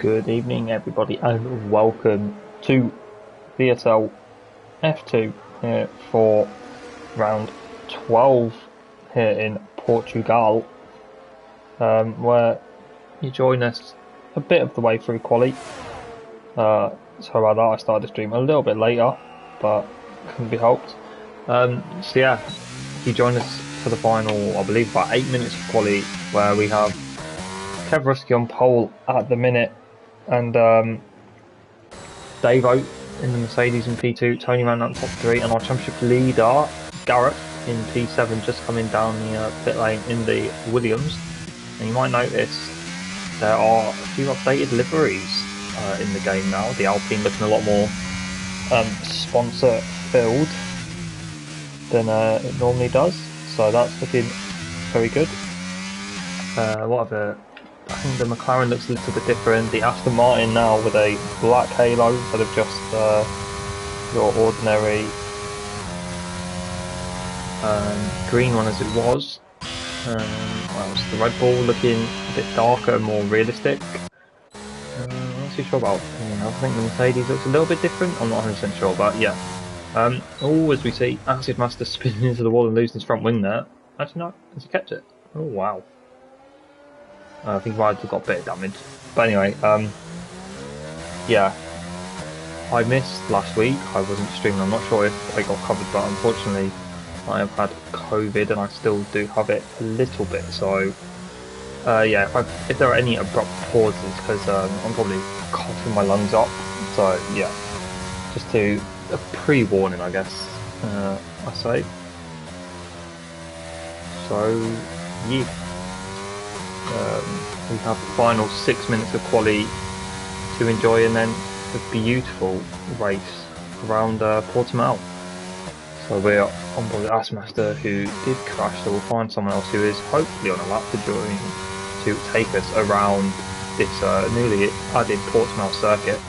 Good evening, everybody, and welcome to VSL F2 here for round 12 here in Portugal, where you join us a bit of the way through quali. Sorry about that, I started the stream a little bit later, but couldn't be helped. So yeah, you join us for the final, I believe, about 8 minutes of quali, where we have Kev Rusky on pole at the minute, and Davo in the Mercedes in P2, Tony ran up top 3, and our championship leader, Garrett, in P7, just coming down the pit lane in the Williams. And you might notice there are a few updated liveries in the game now. The Alpine looking a lot more sponsor filled than it normally does, so that's looking very good. What other? I think the McLaren looks a little bit different. The Aston Martin now with a black halo instead of just your ordinary green one as it was. What else? The Red Bull looking a bit darker and more realistic. I'm not too sure about anything else. I think the Mercedes looks a little bit different. I'm not 100% sure, but yeah. As we see, Acid Master spinning into the wall and losing his front wing there. Actually, no, has he kept it? Oh wow. I think Ryder got a bit of damage. But anyway, yeah. I missed last week. I wasn't streaming. I'm not sure if I got covered, but unfortunately I have had COVID and I still do have it a little bit. So, yeah, if there are any abrupt pauses, because I'm probably coughing my lungs up. So, yeah, just a pre-warning, I guess, I say. So, yeah. We have the final 6 minutes of quali to enjoy, and then a beautiful race around Portimao. So we're on board the Assmaster, who did crash, so we'll find someone else who is hopefully on a lap to join to take us around this newly added Portimao circuit.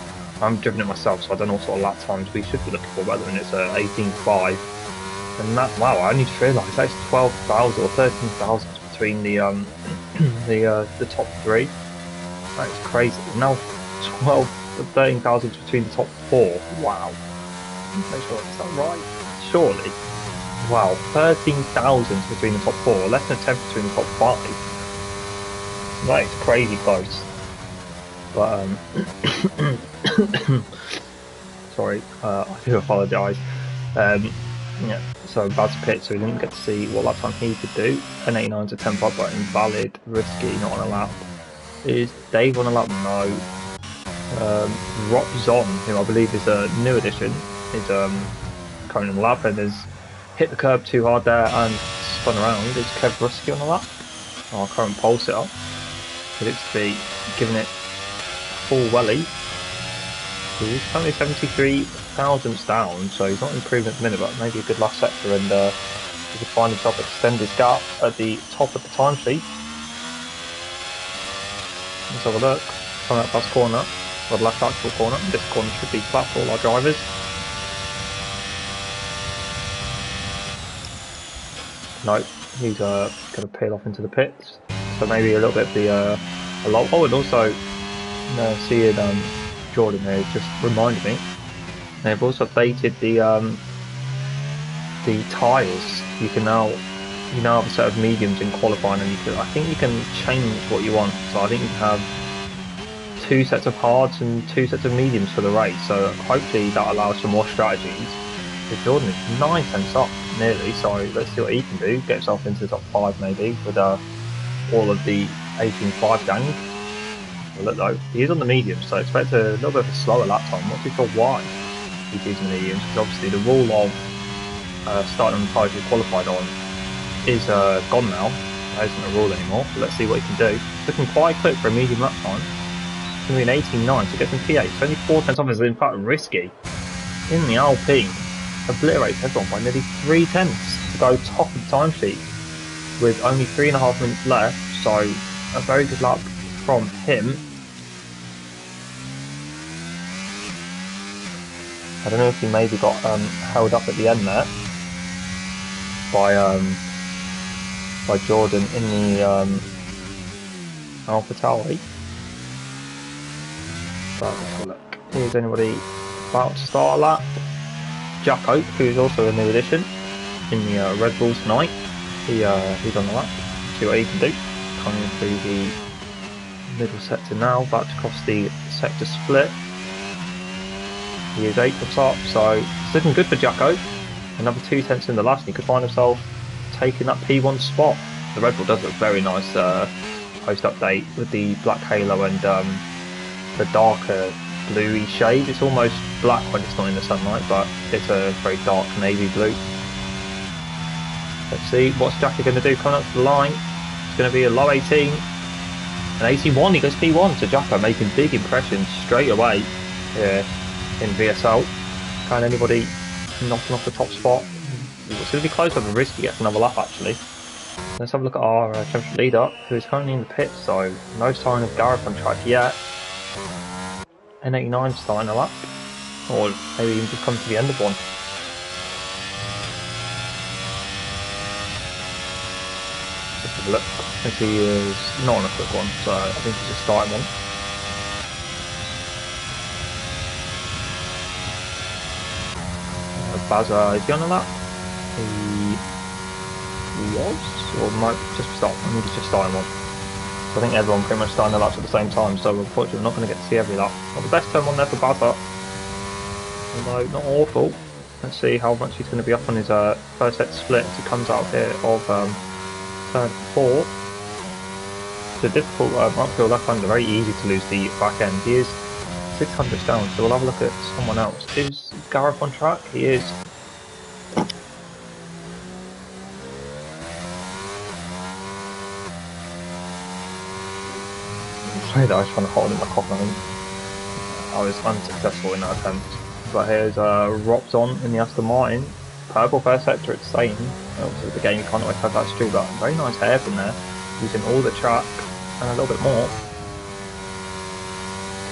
I'm driven it myself, so I don't know what sort of lap times we should be looking for, rather than it's 18.5. And that, wow, I only just realised that's 12,000 or 13,000 between the the top 3. That is crazy. Now 13,000 between the top 4. Wow. I'm not sure, is that right? Surely. Wow, 13,000 between the top 4, less than 10 between the top 5. That is crazy close. But sorry, I do apologise. Yeah, so bad to pit, so we didn't get to see what lap time he could do. An 89 to 10.5, but invalid, risky, not on a lap. Is Dave on a lap? No. Rock Zon, who I believe is a new addition, is currently on the lap and has hit the curb too hard there and spun around. Is Kev Rusky on the lap? Our current pole sitter. He looks to be giving it full welly. He's currently 73 thousandths down, so he's not improving at the minute, but maybe a good last sector, and he could find himself extend his gap at the top of the timesheet. Let's have a look. Coming up past corner, or the left actual corner. This corner should be flat for all our drivers. No, he's going to peel off into the pits, so maybe a little bit of the a lot. Oh, and also seeing Jordan here just reminded me. They've also updated the tyres. You now have a set of mediums in qualifying, and I think you can change what you want. So I think you can have 2 sets of hards and 2 sets of mediums for the race. So hopefully that allows for more strategies. But Jordan is 9 tenths up nearly, so let's see what he can do. Get himself into the top 5 maybe with all of the 18.5 gang. Look though, he is on the medium, so I expect a little bit of a slower lap time. I'm not too sure why he's using the mediums, because obviously the rule of starting on the tyres you qualified on is gone now. There isn't a rule anymore, but let's see what he can do. It's looking quite quick for a medium lap time. It's going to be an 18.9, so it gets him P8. It's only 4 tenths off, is in fact risky. In the Alpine, obliterates everyone by nearly 3 tenths to go top of the timesheet with only 3.5 minutes left, so a very good lap from him. I don't know if he maybe got held up at the end there by Jordan in the AlphaTauri. But let's have a look. Here's anybody about to start a lap. Jack Oak, who's also a new addition in the Red Bull tonight. He's on the lap. See what he can do. Coming through the middle sector now, about to cross the sector split. He is 8th up, so it's looking good for Jack Oak. Another 2 tenths in the last, and he could find himself taking that P1 spot. The Red Bull does look very nice post update with the black halo and the darker bluey shade. It's almost black when it's not in the sunlight, but it's a very dark navy blue. Let's see what's Jackie going to do coming up to the line. It's going to be a low 18. An 18-1, he goes P1 to Jacko, making big impressions straight away here in VSL. Can anybody knocking off the top spot? It's going to be close, but risky gets another lap actually. Let's have a look at our championship leader, who is currently in the pit, so no sign of Gareth on track yet. N89 starting a lap, or maybe even just come to the end of one. Let's have a look. I think he is not on a quick one, so I think he's just starting one. Bazza, is he on a lap? He was, or might just be starting. I think he's just starting one. So I think everyone pretty much starting the laps at the same time, so unfortunately we're not going to get to see every lap. Not the best turn one there for Bazza, although not awful. Let's see how much he's going to be up on his first set split as he comes out here of turn 4. It's a difficult uphill left hander, very easy to lose the back end. He is 600 down, so we'll have a look at someone else. Is Gareth on track? He is. I'm sorry that I was trying to hold in my cough. I was unsuccessful in that attempt. But here's Robson in the Aston Martin. Purple first sector, it's saying. Obviously the game you can't always have that true, but very nice hairpin there. Using all the track and a little bit more.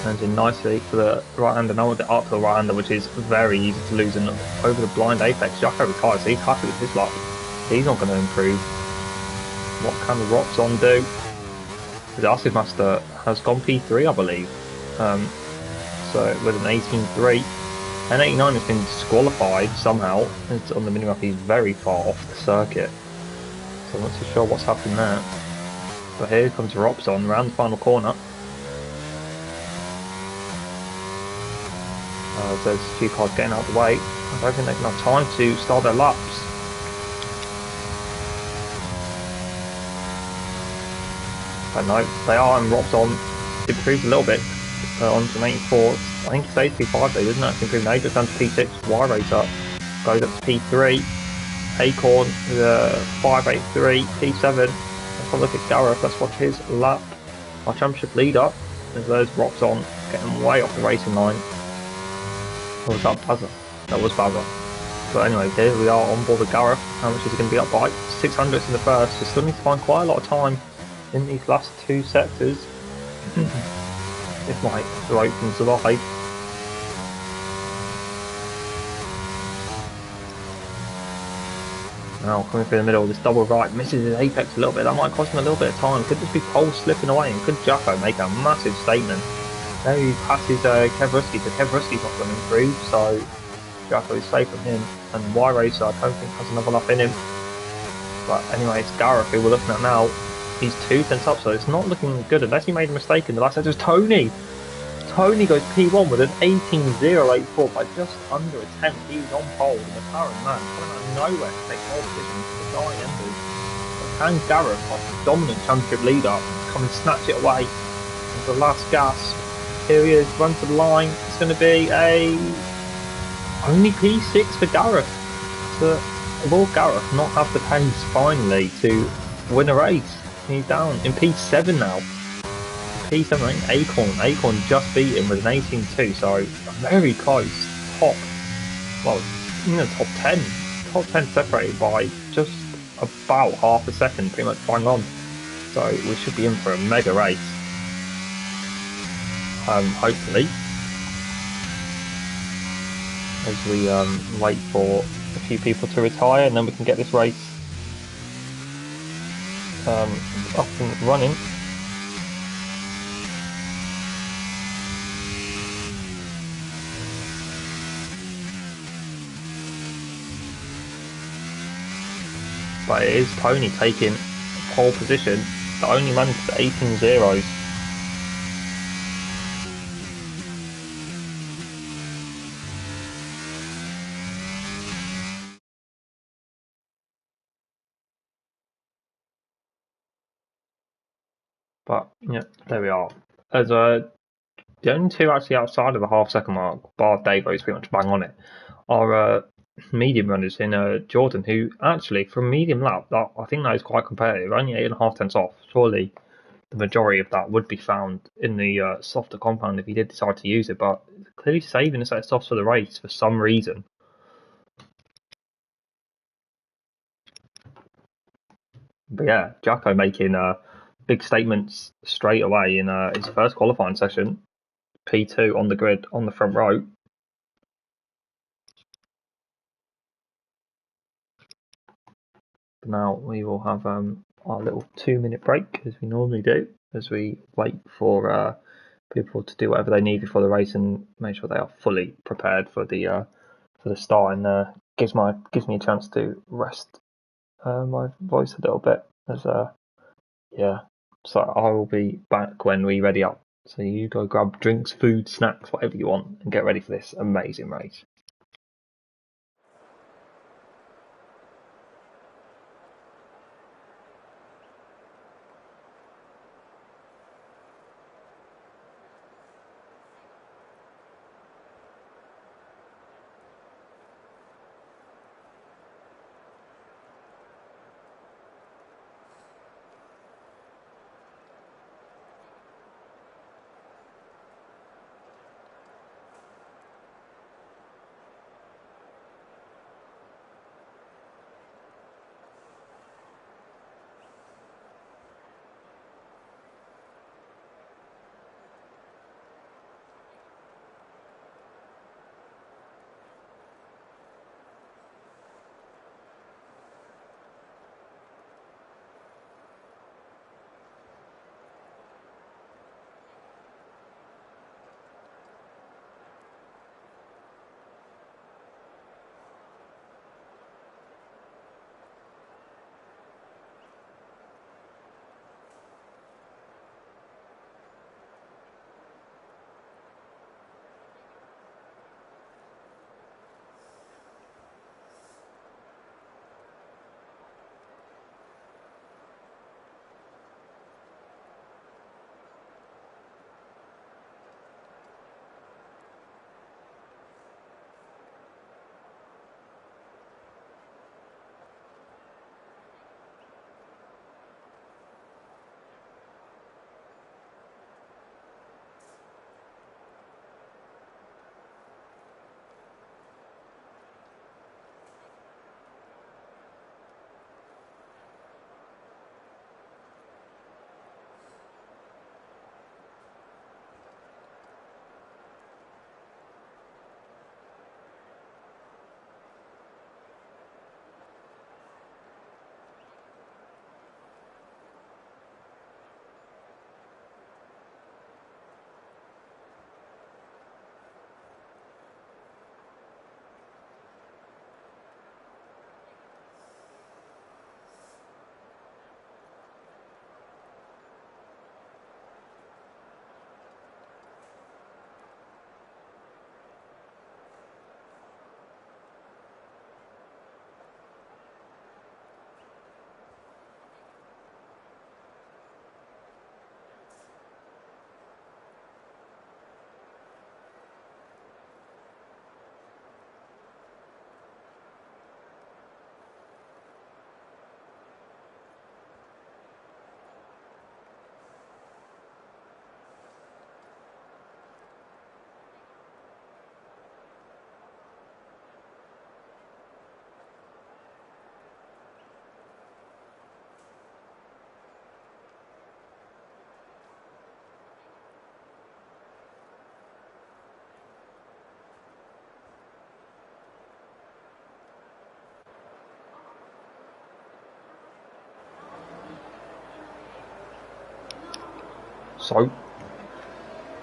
Turns in nicely for the right-hander now with the uphill right-hander, which is very easy to lose. And over the blind apex, Jacko retires, so he's happy with his luck. He's not going to improve. What can the Robson do? The Acid Master has gone P3, I believe. So with an 18.3. N89 has been disqualified somehow. It's on the minimap, he's very far off the circuit. So I'm not too sure what's happened there. But here comes Robson around the final corner. There's a few cars getting out of the way. I don't think they can have time to start their laps. But no, they are, and Robson improved a little bit onto an 84. I think it stays P5 though, doesn't it? It's improved 8 down to P6. Y Racer goes up to P3. Acorn with a 583, P7. Let's have a look at Gareth, let's watch his lap. Our championship leader, as there's Robson getting way off the racing line. Or was that Bazza? That was Bazza. But anyway, here we are on board with Gareth. How much is he going to be up by? 600 in the first. So still need to find quite a lot of time in these last 2 sectors. If my throat can survive. Now coming through the middle, this double right misses his apex a little bit. That might cost him a little bit of time. Could just be pole slipping away, and could Jacko make a massive statement? There he passes Kev Rusky, but Kev Rusky's not going to improve, so Jacko is safe from him. And Y Racer, I don't think has another lap in him. But anyway, it's Gareth who we're looking at now. He's 2 tenths up, so it's not looking good unless he made a mistake in the last sector. It was Tony! Tony goes P1 with an 18.084 by just under a tenth. He's on pole, and the McLaren man coming out of nowhere to take pole position for the dying embers. But can Gareth, like the dominant championship leader, come and snatch it away? As the last gasp. Here he is, run to the line. It's going to be only P6 for Gareth. So will Gareth not have the pace finally to win a race? He's down in P7 now. P7, I think Acorn just beat him with an 18.2, so very close. Top 10. Top 10 separated by just about half a second, pretty much bang on. So we should be in for a mega race. Hopefully. As we wait for a few people to retire, and then we can get this race up and running. but it is Tony taking pole position. The only man to 18 zeros. But yeah, there we are. As the only two actually outside of the half-second mark, bar Davo is pretty much bang on it, are medium runners in Jordan, who actually from medium lap, that I think that is quite competitive. Only 8.5 tenths off. Surely the majority of that would be found in the softer compound if he did decide to use it, but clearly saving a set of softs for the race for some reason. But yeah, Jacko making big statements straight away in his first qualifying session. P2 on the grid on the front row. Now we will have our little 2-minute break as we normally do, as we wait for people to do whatever they need before the race and make sure they are fully prepared for the start, and gives me a chance to rest my voice a little bit. As yeah, so I will be back when we ready up. So you go grab drinks, food, snacks, whatever you want, and get ready for this amazing race. So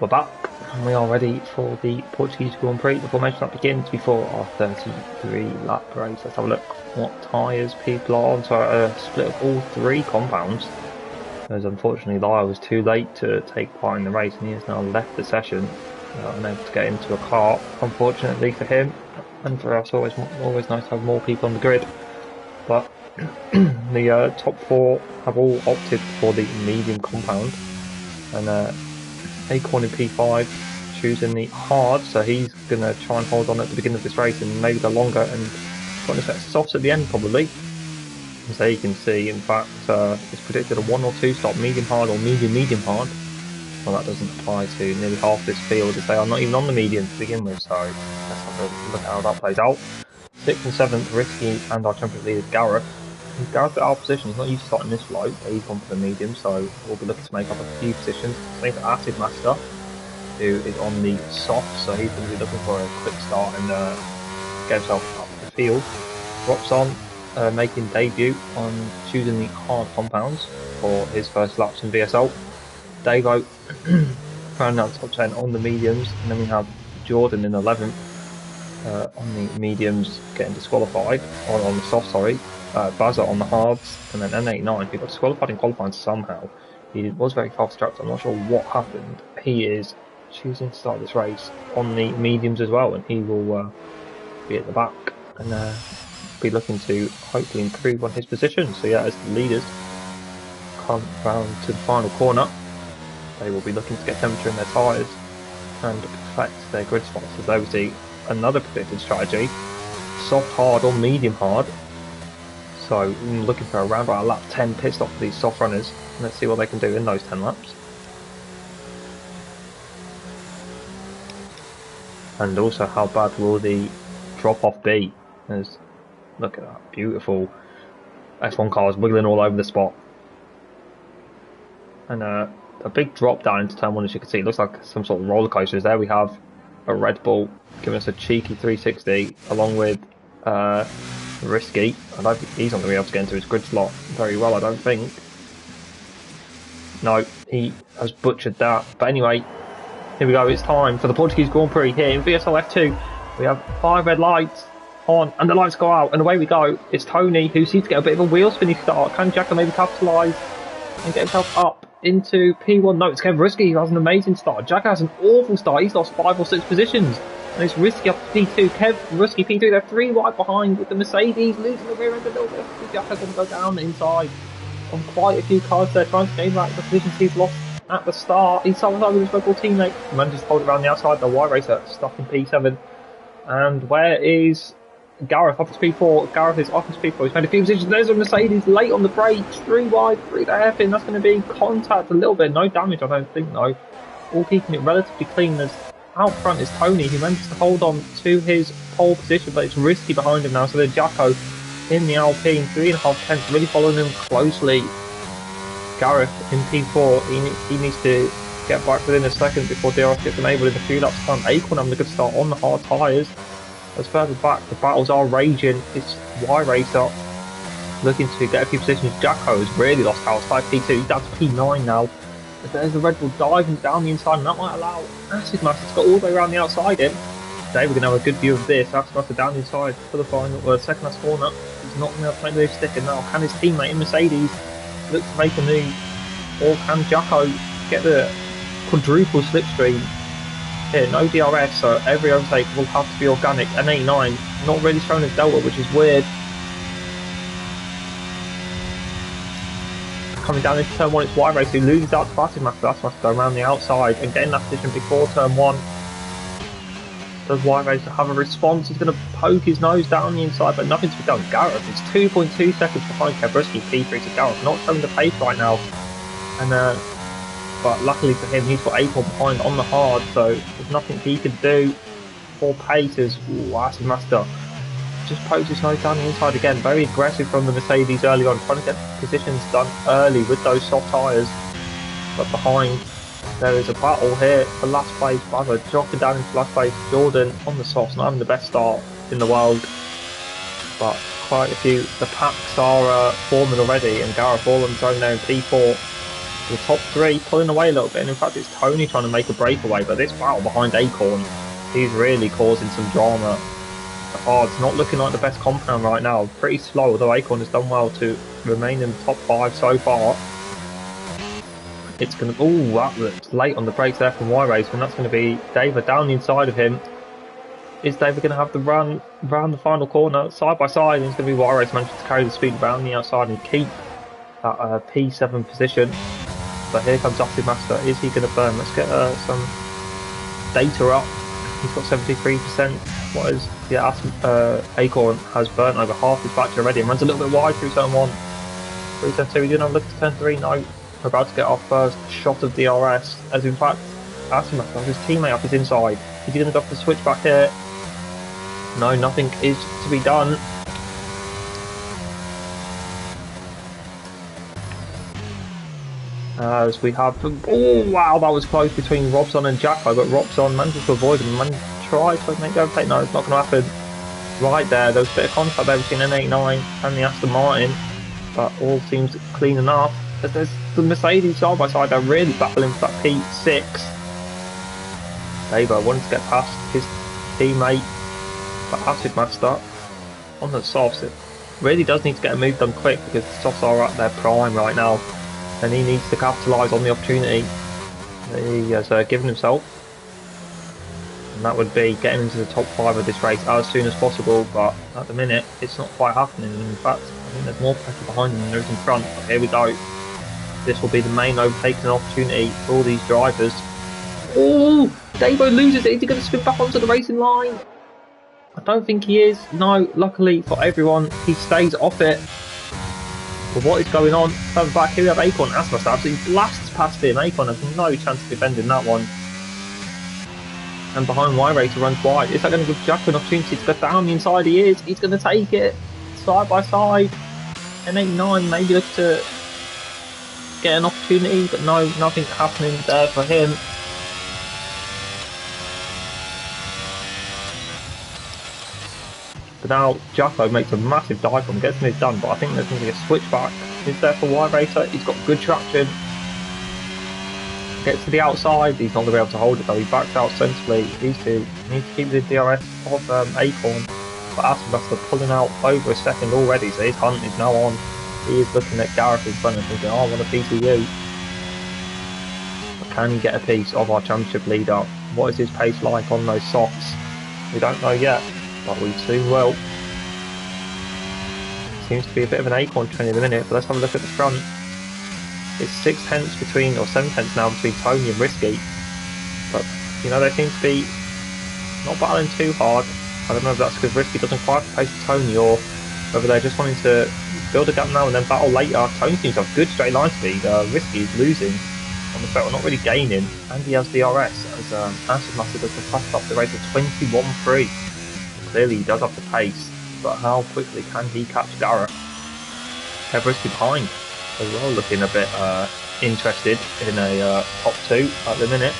we're back. And we are ready for the Portuguese Grand Prix. The formation that begins before our 33 lap race. Let's have a look what tyres people are on. So a split of all three compounds. As unfortunately Lyle was too late to take part in the race and he has now left the session. Unable to get into a car, unfortunately for him. And for us, always nice to have more people on the grid. But the top four have all opted for the medium compound. And Acorn in P5 choosing the hard, so he's going to try and hold on at the beginning of this race and maybe go longer and try to set softs at the end probably. So you can see, in fact, it's predicted a 1 or 2 stop medium hard or medium hard. Well, that doesn't apply to nearly half this field as they are not even on the medium to begin with, so let's have a look at how that plays out. 6th and 7th, Risky and our championship leader Gareth. Gareth's at our position, he's not used to starting this float, but he's gone for the medium, so we'll be looking to make up a few positions. Same for Acid Master, who is on the soft, so he's going to be looking for a quick start and get himself up the field. Robson making debut on choosing the hard compounds for his first laps in VSL. Davo rounding out top 10 on the mediums, and then we have Jordan in 11th on the mediums getting disqualified, on the soft, sorry. Buzzer on the hards, and then N89 who got disqualified in qualifying somehow. He was very fast tracked, I'm not sure what happened. He is choosing to start this race on the mediums as well, and he will be at the back and be looking to hopefully improve on his position. So yeah, as the leaders come round to the final corner, they will be looking to get temperature in their tyres and perfect their grid spots, as they will see another predicted strategy: soft hard or medium hard. So I'm looking for around about a lap 10 pit stop for these soft runners. Let's see what they can do in those 10 laps. And also, how bad will the drop off be? As look at that beautiful F1 cars wiggling all over the spot. And a big drop down into turn 1, as you can see. It looks like some sort of roller coasters. There we have a Red Bull giving us a cheeky 360 along with Risky. I don't think he's not going to be able to get into his grid slot very well, I don't think. No, he has butchered that. But anyway, here we go. It's time for the Portuguese Grand Prix here in VSL F2. We have 5 red lights on and the lights go out and away we go. It's Tony who seems to get a bit of a wheel spinny start. Can Jacko maybe capitalise and get himself up into P1? No, it's Kev Risky who has an amazing start. Jacko has an awful start. He's lost 5 or 6 positions. And it's Risky up to P2. Kev Risky P2. They're 3 wide behind with the Mercedes losing the rear end a little bit. Jacko's going to go down inside on quite a few cars there, trying to gain back the positions he's lost at the start. He's side with his Red Bull teammate. He manages to hold it around the outside. The Y Racer stuck in P7. And where is Gareth? Off his P4. Gareth is off his P4. He's made a few positions. There's a Mercedes late on the brakes. 3 wide, 3 the hairpin. That's going to be contact a little bit. No damage, I don't think, though. All keeping it relatively clean. As out front is Tony, who manages to hold on to his pole position, but it's Risky behind him now. So there's Jacko in the Alpine, 3.5 tenths, really following him closely. Gareth in P4, he needs to get back within a second before DRS gets enabled in a few laps time. Acorn having a good start on the hard tyres. As further back, the battles are raging. It's Y Racer looking to get a few positions. Jacko has really lost outside P2. He's down to P9 now. There's the Red Bull diving down the inside, and that might allow Acid Master to go all the way around the outside in. Today we're going to have a good view of this. Acid Master down the inside for the final, second last corner. He's not going to play the sticker now. Can his teammate in Mercedes look to make a move? Or can Jacko get the quadruple slipstream? Here, no DRS, so every overtake will have to be organic. N89 not really showing his delta, which is weird. Coming down into turn 1, it's Y Race who loses out to Acid Master. Acid Master go around the outside and get in that position before turn 1. Does Y Race have a response? He's going to poke his nose down the inside, but nothing to be done. Gareth is 2.2 seconds behind Kebruski, P3 to Gareth, not showing the pace right now. And but luckily for him, he's got Acorn behind on the hard, so there's nothing he can do for pace. As Acid Master just pokes his nose down the inside again. Very aggressive from the Mercedes early on, trying to get positions done early with those soft tyres. But behind, there is a battle here for last place. Buzzer dropping down into last place. Jordan on the softs, not having the best start in the world. But quite a few. The packs are forming already, and Gareth all on his own there in P4. The top three pulling away a little bit, and in fact it's Tony trying to make a breakaway, but this battle behind Acorn, he's really causing some drama. The hard's not looking like the best compound right now, pretty slow, although Acorn has done well to remain in the top 5 so far. It's going to, oh, that looks late on the brakes there from Y-Race, and that's going to be David down the inside of him. Is David going to have the run around the final corner, side by side, and it's going to be Y-Race managing to carry the speed around the outside and keep that P7 position. But here comes Acid Master. Is he going to burn? Let's get some data up. He's got 73%. What is... Yeah, Acorn has burnt over half his battery already and runs a little bit wide through turn 1. Through turn 2, we do not look to turn 3. No. We're about to get our first shot of DRS. As in fact, Acid Master has his teammate up his inside. Is he going to go for the switch back here? No, nothing is to be done. As we have, oh wow, that was close between Robson and Jacko, but Robson managed to avoid him and tried to make the overtake. No, it's not going to happen. Right there was a bit of contact there between N89 and the Aston Martin, but all seems clean enough. As there's the Mercedes side by side, they're really battling for that P6. Davo wanted to get past his teammate, but Acid Master on the softs, it really does need to get a move done quick because the softs are at their prime right now. And he needs to capitalise on the opportunity he has given himself. And that would be getting into the top 5 of this race as soon as possible, but at the minute it's not quite happening. In fact, I think there's more pressure behind him than there is in front. But here we go. This will be the main overtaking opportunity for all these drivers. Oh! Davo loses it. Is he going to spin back onto the racing line? I don't think he is. No, luckily for everyone, he stays off it. But what is going on? Further back, here we have Acorn. Asmus absolutely blasts past him. Acorn has no chance of defending that one. And behind Y-Racer runs wide. Is that going to give Jack an opportunity to go down the inside? He is. He's going to take it side by side. N89 maybe looks to get an opportunity, but no, nothing happening there for him. But now Jacko makes a massive dive from, gets this done, but I think there's going to be a switchback. Is there for Y-Racer? He's got good traction. Gets to the outside, he's not going to be able to hold it though, he backs out sensibly. These two need to keep the DRS of Acorn, but Aston Master pulling out over a second already, so his hunt is now on. He is looking at Gareth in front and thinking, oh, I want a piece of you. But can he get a piece of our championship leader? What is his pace like on those softs? We don't know yet, but we soon will. Seems to be a bit of an Acorn train in a minute, but let's have a look at the front. It's 6 tenths between, or 7 tenths now between Tony and Risky. But, you know, they seem to be not battling too hard. I don't know if that's because Risky doesn't quite pace to Tony, or whether they're just wanting to build a gap now and then battle later. Tony seems to have good straight line speed. Risky is losing on the felt, not really gaining. And he has DRS, as Acid Master does the fast up the race of 21.3. Clearly he does have the pace, but how quickly can he catch Garrett? Kev Risky behind as well, looking a bit interested in a top 2 at the minute.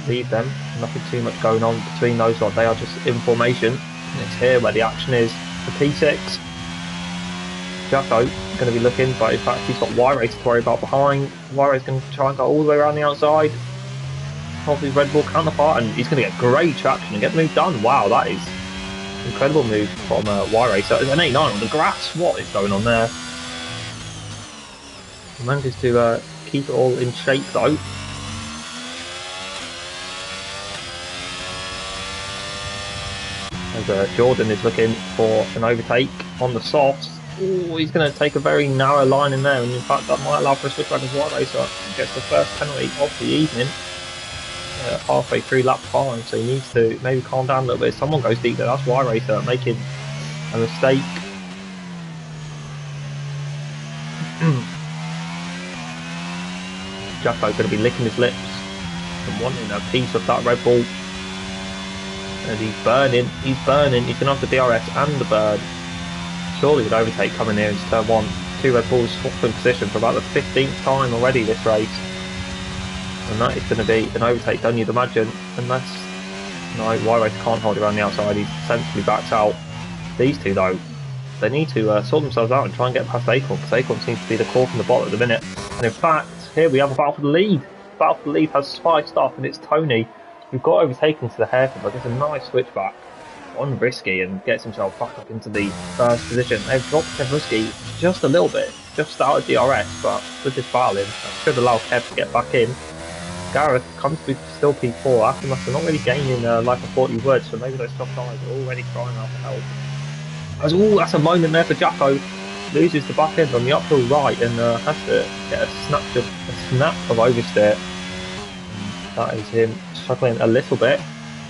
Leave them, nothing too much going on between those lot, they are just in formation. And it's here where the action is. The P6, Jacko going to be looking, but in fact he's got Y-Race to worry about behind. Y-Race going to try and go all the way around the outside of his Red Bull counterpart, and he's going to get great traction and get the move done. Wow, that is an incredible move from Y-Race. So an 8-9 on the grass, what is going on there? He manages to keep it all in shape though. As Jordan is looking for an overtake on the softs. Ooh, he's going to take a very narrow line in there, and in fact that might allow for a switchback as Y-Racer. He gets the first penalty of the evening halfway through lap 5, so he needs to maybe calm down a little bit. Someone goes deep there, that's Y-Racer making a mistake. Jacko's going to be licking his lips and wanting a piece of that Red Bull. And he's burning, he's going to have the DRS and the burn. Surely an overtake coming here into turn 1. 2 Red Bulls swapped in position for about the 15th time already this race. And that is going to be an overtake done, you'd imagine. Unless, no, Y-Race can't hold it around the outside, he's sensibly backed out. These two though, They need to sort themselves out and try and get past Acorn, because Acorn seems to be the cork in the bottle at the minute. And in fact, here we have a battle for the lead. The battle for the lead has spiced up, and it's Tony who got overtaken to the hairpin, but gets a nice switchback on Risky and gets himself back up into the first position. They've dropped Kev Risky just a little bit, just out of DRS, but with this battling, that should allow Kev to get back in. Gareth comes to still P4 after they're not really gaining like I thought he would, so maybe those top guys are already crying out for help. That's a moment there for Jacko. Loses the back end on the uphill right and has to get a snap of oversteer. That is him struggling a little bit.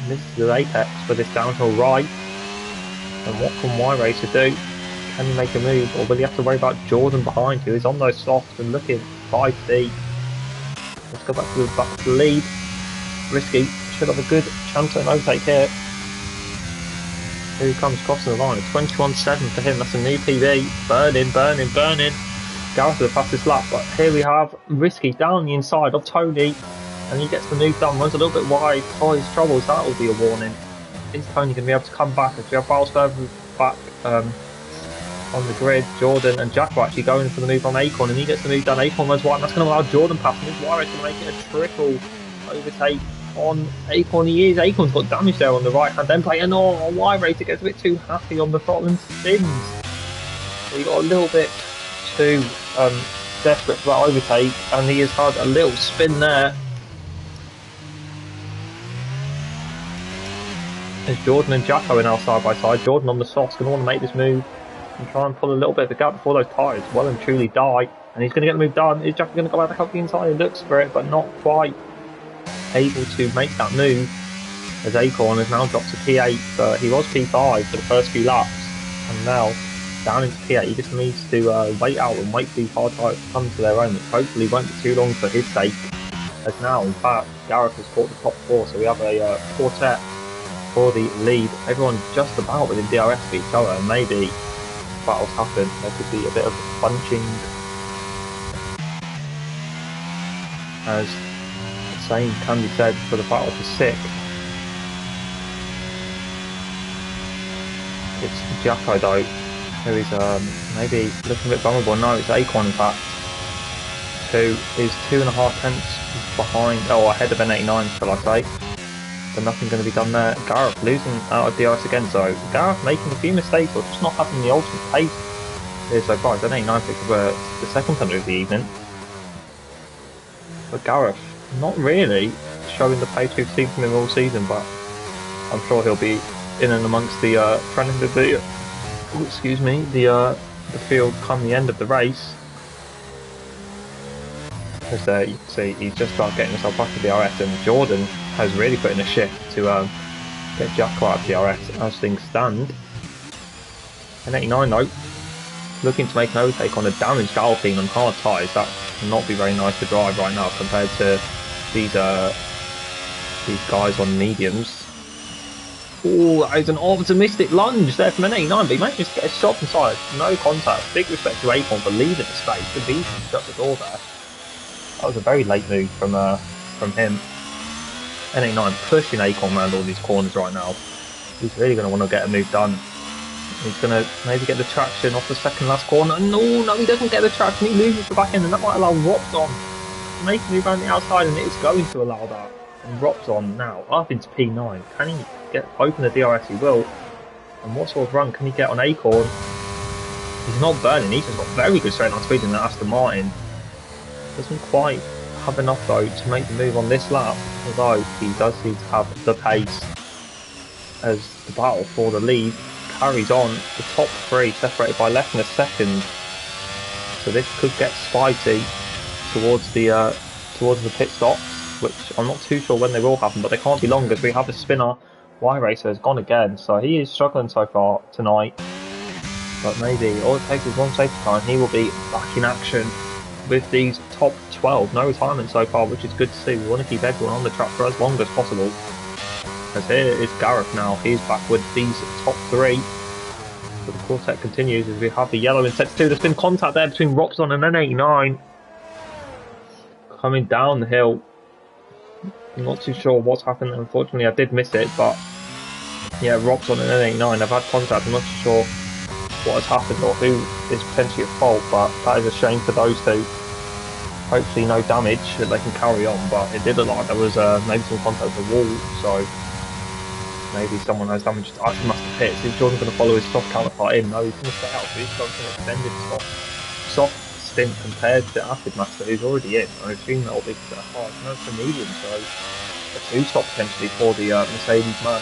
Misses the apex for this downhill right. And what can Y-Racer do? Can he make a move, or will he have to worry about Jordan behind, who is on those softs and looking 5 deep? Let's go back to the lead. Risky should have a good chance at an overtake here. Here he comes crossing the line. 21.7 for him. That's a new PB. Burning. Gareth with the fastest lap, but here we have Risky down the inside of Tony, and he gets the move done. Runs a little bit wide. Oh, his troubles. That will be a warning. Is Tony going to be able to come back? If we have battles further back on the grid, Jordan and Jack are actually going for the move on Acorn, and he gets the move done. Acorn runs wide, and that's going to allow Jordan past him. Wire to make it a triple overtake on Acorn. Acorn's got damage there on the right hand end plate, and Y-Racer gets a bit too happy on the throttle and spins. So he got a little bit too desperate for that overtake, and he has had a little spin there. As Jordan and Jacko are now side by side. Jordan on the softs going to want to make this move and try and pull a little bit of a gap before those tyres well and truly die. And he's going to get the move done. Is Jacko going to go back up the inside? He looks for it, but not quite able to make that move, as Acorn has now dropped to P8. He was P5 for the first few laps, and now down into P8. He just needs to wait out and wait for these hard tyres to come to their own, which hopefully won't be too long for his sake. As now, in fact, Gareth has caught the top 4, so we have a quartet for the lead. Everyone just about within DRS of each other, and maybe battles happen. There could be a bit of bunching, as the same can be said for the battle for 6th. It's Jacko though, who is maybe looking a bit vulnerable. No, it's Acorn in fact, who is 2.5 tenths behind, ahead of N89, shall I say. But nothing going to be done there. Gareth losing out of DRS again, so Gareth making a few mistakes or just not having the ultimate pace here so far. It's N89 for the second time of the evening. But Gareth not really showing the pace we've seen from him all season, but I'm sure he'll be in and amongst the front end of the the field come the end of the race. As you can see, he's just started getting himself back to DRS, and Jordan has really put in a shift to get Jacko out of DRS as things stand. N89 though, looking to make an overtake on a damaged Alpine on hard tyres. That cannot be very nice to drive right now compared to these guys on mediums. Oh, that is an optimistic lunge there from N89, but he manages to get a shot inside. No contact. Big respect to Acorn for leaving the space. The beast shut the door there. That was a very late move from him. N89 pushing Acorn around all these corners right now. He's really going to want to get a move done. He's going to maybe get the traction off the second last corner. No, he doesn't get the traction. He loses the back end, and that might allow Robson to make a move around the outside, and it is going to allow that. And Robson now up into P9. Can he open the DRS? He will. And what sort of run can he get on Acorn? He's not burning. He's just got very good straight line speed in that Aston Martin. Doesn't quite have enough though to make the move on this lap, although he does seem to have the pace, as the battle for the lead carries on. The top 3 separated by less than a second, so this could get spicy towards the pit stops, which I'm not too sure when they will happen, but they can't be long as we have a spinner. Y-Racer has gone again, so he is struggling so far tonight, but maybe all it takes is one safety car and he will be back in action with these top 12. No retirement so far, which is good to see. We want to keep everyone on the track for as long as possible. As here is Gareth now, he's back with these top 3. But the quartet continues as we have the yellow in sets 2. There's been contact there between Robson and N89. Coming down the hill. I'm not too sure what's happened. Unfortunately, I did miss it, but yeah, Robson and N89 have had contact. I'm not too sure what has happened or who is potentially at fault, but that is a shame for those two. Hopefully no damage, that they can carry on, but it did look like there was maybe some contact with the wall, so maybe someone has damaged actually must have hit. Is Jordan going to follow his soft counterpart in? No, he's going to stay out, so he's got an extended soft stint compared to Acid Master, who's already in. I assume that will be because they're hard. No, it's a medium, so a two-stop potentially for the Mercedes man.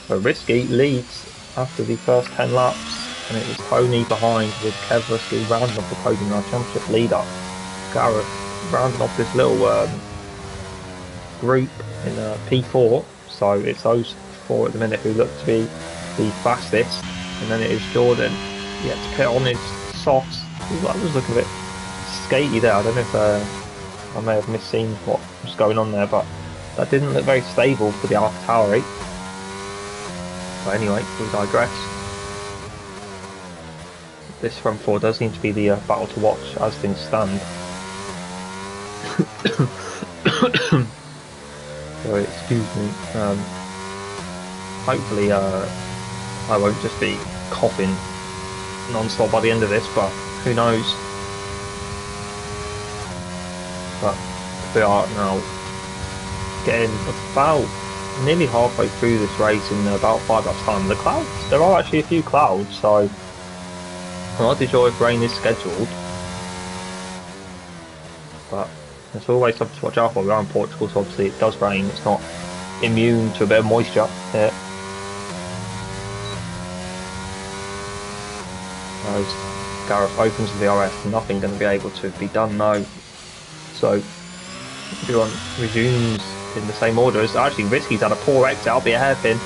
So Risky leads after the first 10 laps, and it was Tony behind with Kev Risky rounding off the podium, our championship leader. Gareth rounding off this little group in P4, so it's those four at the minute who look to be the fastest, and then it is Jordan. He had to pit on his softs. That was looking a bit skatey there. I don't know if I may have misseen what was going on there, but that didn't look very stable for the AlphaTauri. But anyway, we digress. This front four does seem to be the battle to watch as things stand. Sorry, excuse me. Hopefully I won't just be coughing non-stop by the end of this, but who knows. But we are now getting about nearly halfway through this race in about 5 laps time. The clouds, there are actually a few clouds, so I'm not too sure if rain is scheduled, but there's always something to watch out for. We are in Portugal, so obviously it does rain. It's not immune to a bit of moisture here. As Gareth opens the DRS, nothing going to be able to be done now. So everyone resumes in the same order. As actually Risky's had a poor exit, I'll be a hairpin,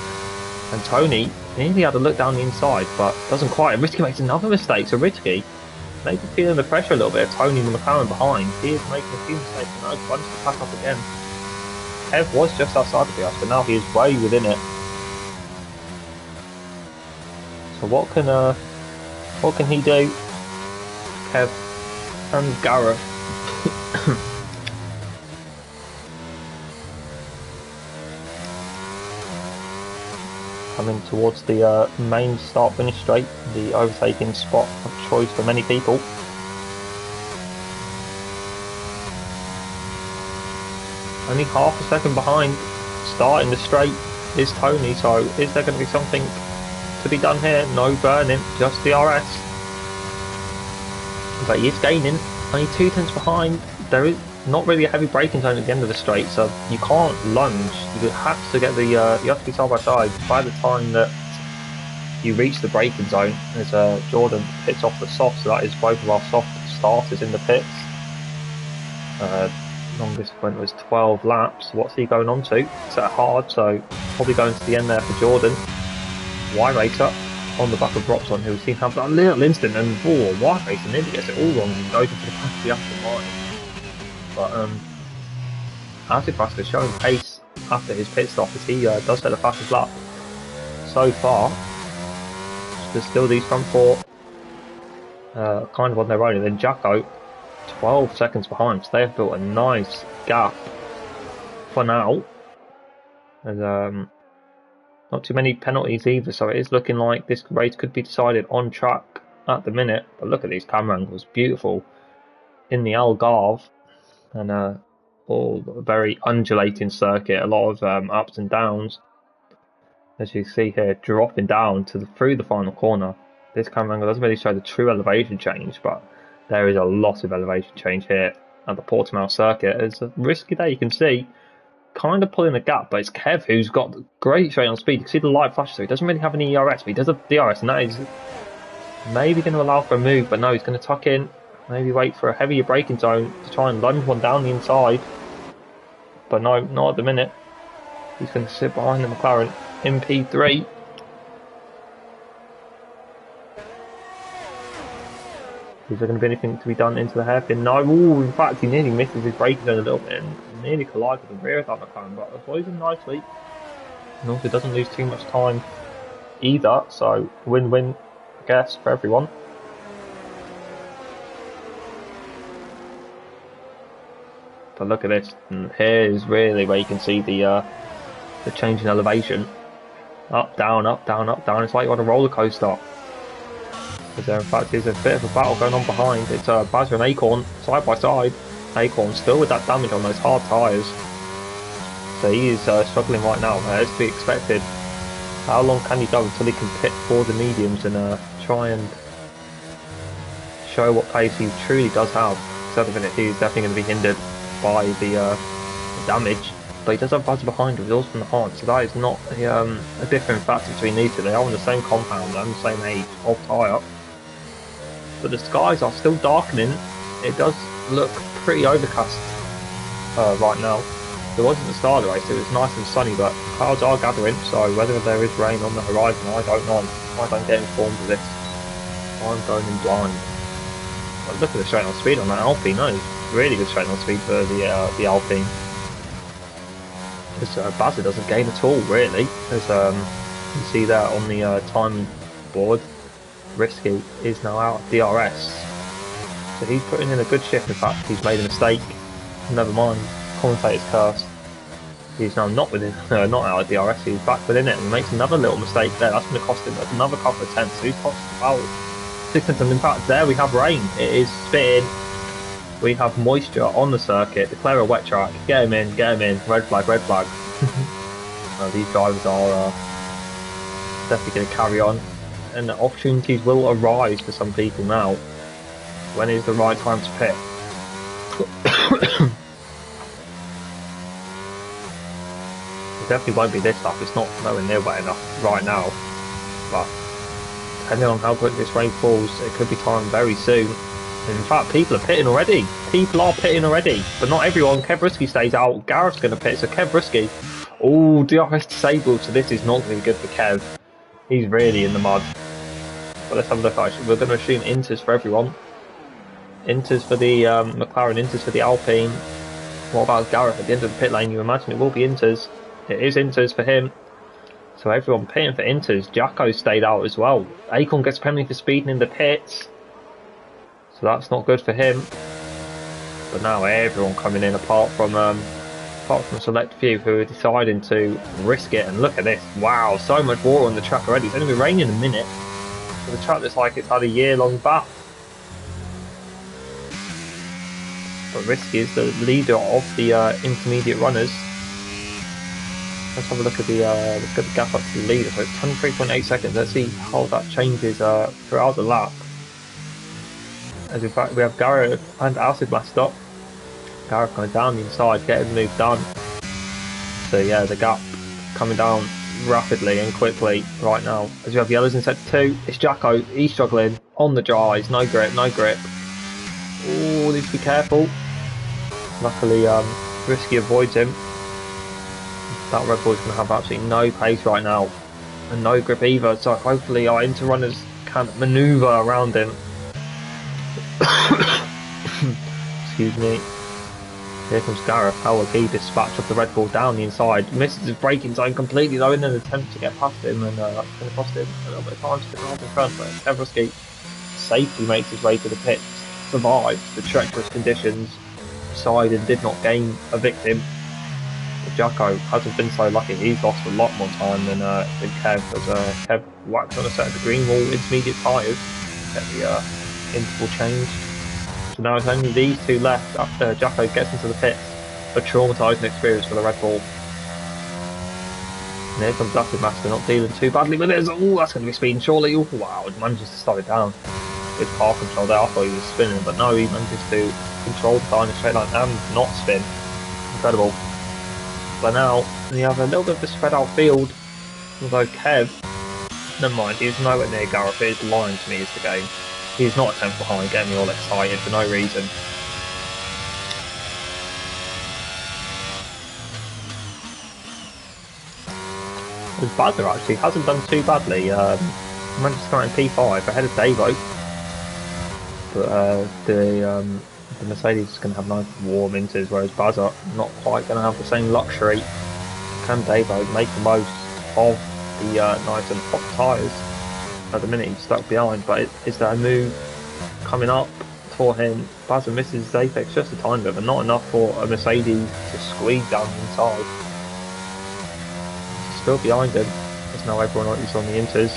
and Tony nearly had a look down the inside, but doesn't quite. And Risky makes another mistake, so Risky maybe feeling the pressure a little bit of Tony and the McLaren behind. He is making a few mistakes, and now runs to pack up again. Kev was just outside of the ice, but now he is way within it. So what can he do? Kev and Gareth. Coming towards the main start-finish straight, the overtaking spot of choice for many people. Only half a second behind, starting the straight is Tony, so is there going to be something to be done here? No burning, just DRS. But he is gaining, only 2 tenths behind. There is not really a heavy braking zone at the end of the straight, so you can't lunge. You have to get you have to be side by side. By the time that you reach the braking zone, as Jordan pits off the soft, so that is both of our soft starters in the pits. Longest went was 12 laps. What's he going on to? It's at hard, so probably going to the end there for Jordan. Y Racer on the back of Robson, who seemed to have that little instant, and Y Racer nearly gets it all wrong and goes into the back of the Aston Martin. But Acid Master showing pace after his pit stop as he does set the fastest lap so far. There's still these front four kind of on their own, and then Jacko 12 seconds behind, so they have built a nice gap for now. And not too many penalties either, so it is looking like this race could be decided on track at the minute. But look at these camera angles, beautiful in the Algarve, and all very undulating circuit, a lot of ups and downs. As you see here, dropping down through the final corner. This camera angle doesn't really show the true elevation change, but there is a lot of elevation change here at the Portimao circuit. It's a risky day, you can see, kind of pulling the gap, but it's Kev who's got great straight on speed. You can see the light flash through. He doesn't really have any ERS, but he does have DRS, and that is maybe going to allow for a move, but no, he's going to tuck in, maybe wait for a heavier braking zone to try and lunge one down the inside. But no, not at the minute. He's going to sit behind the McLaren in P3. Is there going to be anything to be done into the hairpin? No. Ooh, in fact, he nearly misses his braking zone a little bit and nearly collides with the rear of that McLaren, but avoids him nicely. And also doesn't lose too much time either, so win-win, I guess, for everyone. But look at this, and here's really where you can see the change in elevation. Up, down, up, down, up, down. It's like you're on a roller coaster. Because there, in fact, is a bit of a battle going on behind. It's Bazza and Acorn side by side. Acorn still with that damage on those hard tyres. So he is struggling right now, as to be expected. How long can he go until he can pit for the mediums and try and show what pace he truly does have? Because at the minute he's definitely going to be hindered by the damage. But he does have Bazza behind him, he's also from the hard, so that is not a different factor between these two. They are on the same compound and the same age of tyre. But the skies are still darkening. It does look pretty overcast right now. It wasn't the start of the race, it was nice and sunny, but clouds are gathering, so whether there is rain on the horizon, I don't know. I don't get informed of this. I'm going in blind. But look at the straight on speed on that Alpine. That is really good straight on speed for the Alpine. Because Bazza doesn't gain at all, really. As you see that on the time board, Risky is now out of DRS. So he's putting in a good shift. In fact, he's made a mistake. Never mind. Commentator's curse. He's now not within, not out of DRS. He's back within it and makes another little mistake there. That's going to cost him another couple of tenths. So he's cost about 6 tenths. And in fact, there we have rain. It is spitting. We have moisture on the circuit. Declare a wet track. Get him in. Get him in. Red flag. Red flag. These drivers are definitely going to carry on, and opportunities will arise for some people now. When is the right time to pit? It definitely won't be this lap. It's not nowhere near wet enough right now, but depending on how quick this rain falls, it could be time very soon. In fact, people are pitting already. People are pitting already, but not everyone. Kev Risky stays out. Gareth's going to pit, so Kev Risky. Oh, DRS disabled, so this is not going to be good for Kev. He's really in the mud. But let's have a look. Actually, we're going to assume inters for everyone. Inters for the McLaren, inters for the Alpine. What about Gareth at the end of the pit lane? You imagine it will be inters. It is inters for him. So everyone pitting for inters. Jacko stayed out as well. Acorn gets a penalty for speeding in the pits. So that's not good for him. But now everyone coming in apart from a select few who are deciding to risk it. And look at this. Wow, so much water on the track already. It's only been raining a minute. So the track looks like it's had a year-long bath. But Risky is the leader of the intermediate runners. Let's have a look at the gap up to the leader. So it's 23.8 seconds. Let's see how that changes throughout the lap. As in fact, we have Gareth and Acid Blast up. Gareth going down the inside, getting the move done. So yeah, the gap coming down rapidly and quickly right now. As we have yellows in sector 2, it's Jacko. He's struggling on the dries. No grip, no grip. Oh, need to be careful. Luckily, Risky avoids him. That Red Bull's going to have absolutely no pace right now, and no grip either. So hopefully our inter runners can manoeuvre around him. Excuse me. Here comes Gareth. How will he dispatch of the Red Bull down the inside? Misses his braking zone completely though in an attempt to get past him, and that's going to cost him a little bit of time to get around in front. But Kev Risky safely makes his way to the pits, survives the treacherous conditions, decided did not gain a victim. Jacko hasn't been so lucky. He's lost a lot more time than Kev, as Kev whacked on a set of the green wall intermediate tyres, get the interval changed. So now it's only these two left after Jacko gets into the pits. A traumatising experience for the Red Bull. And here comes Acid Master, not dealing too badly with it. Oh, that's going to be speeding surely. Oh, wow, he manages to slow it down. Good car control there. I thought he was spinning, but no, he manages to control the car in a straight line and not spin. Incredible. But now we have a little bit of a spread out field, although Kev, never mind, he's nowhere near Gareth. He's lying to me is the game. He's not a tenth behind, getting me all excited for no reason. His Bazza actually hasn't done too badly. Managed to start in P5 ahead of Davo, but the Mercedes is going to have nice warm inters, whereas Bazza not quite going to have the same luxury. Can Davo make the most of the nice and hot tyres? At the minute he's stuck behind, but is there a move coming up for him. Buzzer misses his apex just a tiny bit, but not enough for a Mercedes to squeeze down the inside. Still behind him. There's no everyone who's on the inters.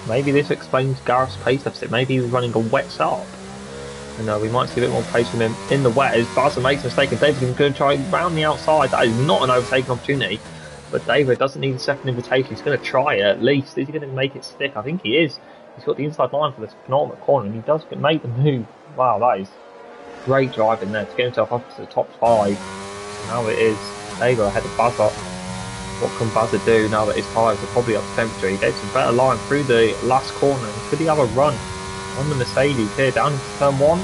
Maybe this explains Gareth's pace deficit. Maybe he was running a wet setup. And we might see a bit more pace from him in the wet as Buzzer makes a mistake and David's going to try round the outside. That is not an overtaking opportunity. But David doesn't need a second invitation. He's going to try it at least. Is he going to make it stick? I think he is. He's got the inside line for this penultimate corner and he does make the move. Wow, that is great driving there to get himself up to the top 5. Now it is David ahead of Buzzer. What can Buzzer do now that his tyres are probably up to temperature? He gets a better line through the last corner. Could he have a run on the Mercedes here down into turn 1?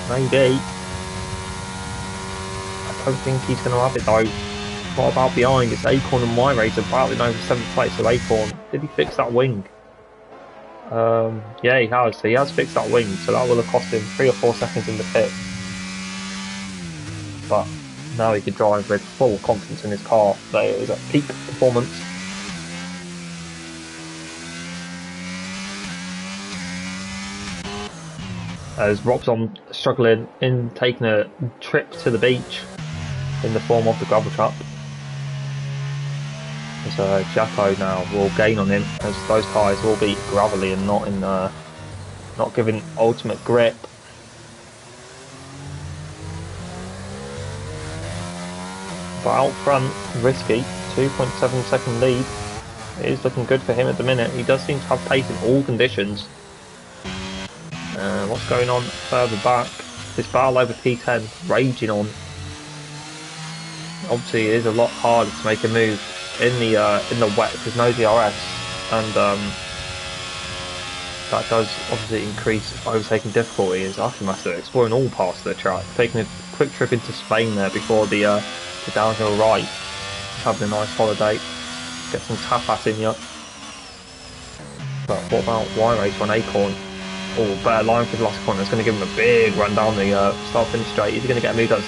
Maybe. I don't think he's going to have it though. What about behind? It's Acorn and Y Racer battling over 7th place of Acorn. Did he fix that wing? Yeah, he has. So he has fixed that wing. So that will have cost him 3 or 4 seconds in the pit. But now he could drive with full confidence in his car. So it was at peak performance. As Robson struggling in taking a trip to the beach in the form of the gravel trap. So Jacko now will gain on him as those tyres will be gravelly and not in not giving ultimate grip. But out front, Risky, 2.7 second lead. It is looking good for him at the minute. He does seem to have pace in all conditions. What's going on further back? This battle over P10 raging on. Obviously, it is a lot harder to make a move in the wet. There's no DRS, and that does obviously increase overtaking difficulty. As Aftermaster exploring all parts of the track, taking a quick trip into Spain there before the downhill right, having a nice holiday, get some tapas in you. But what about Y Race on Acorn? Oh, better line for the last corner. It's going to give him a big run down the start finish straight. Is he going to get a move? That's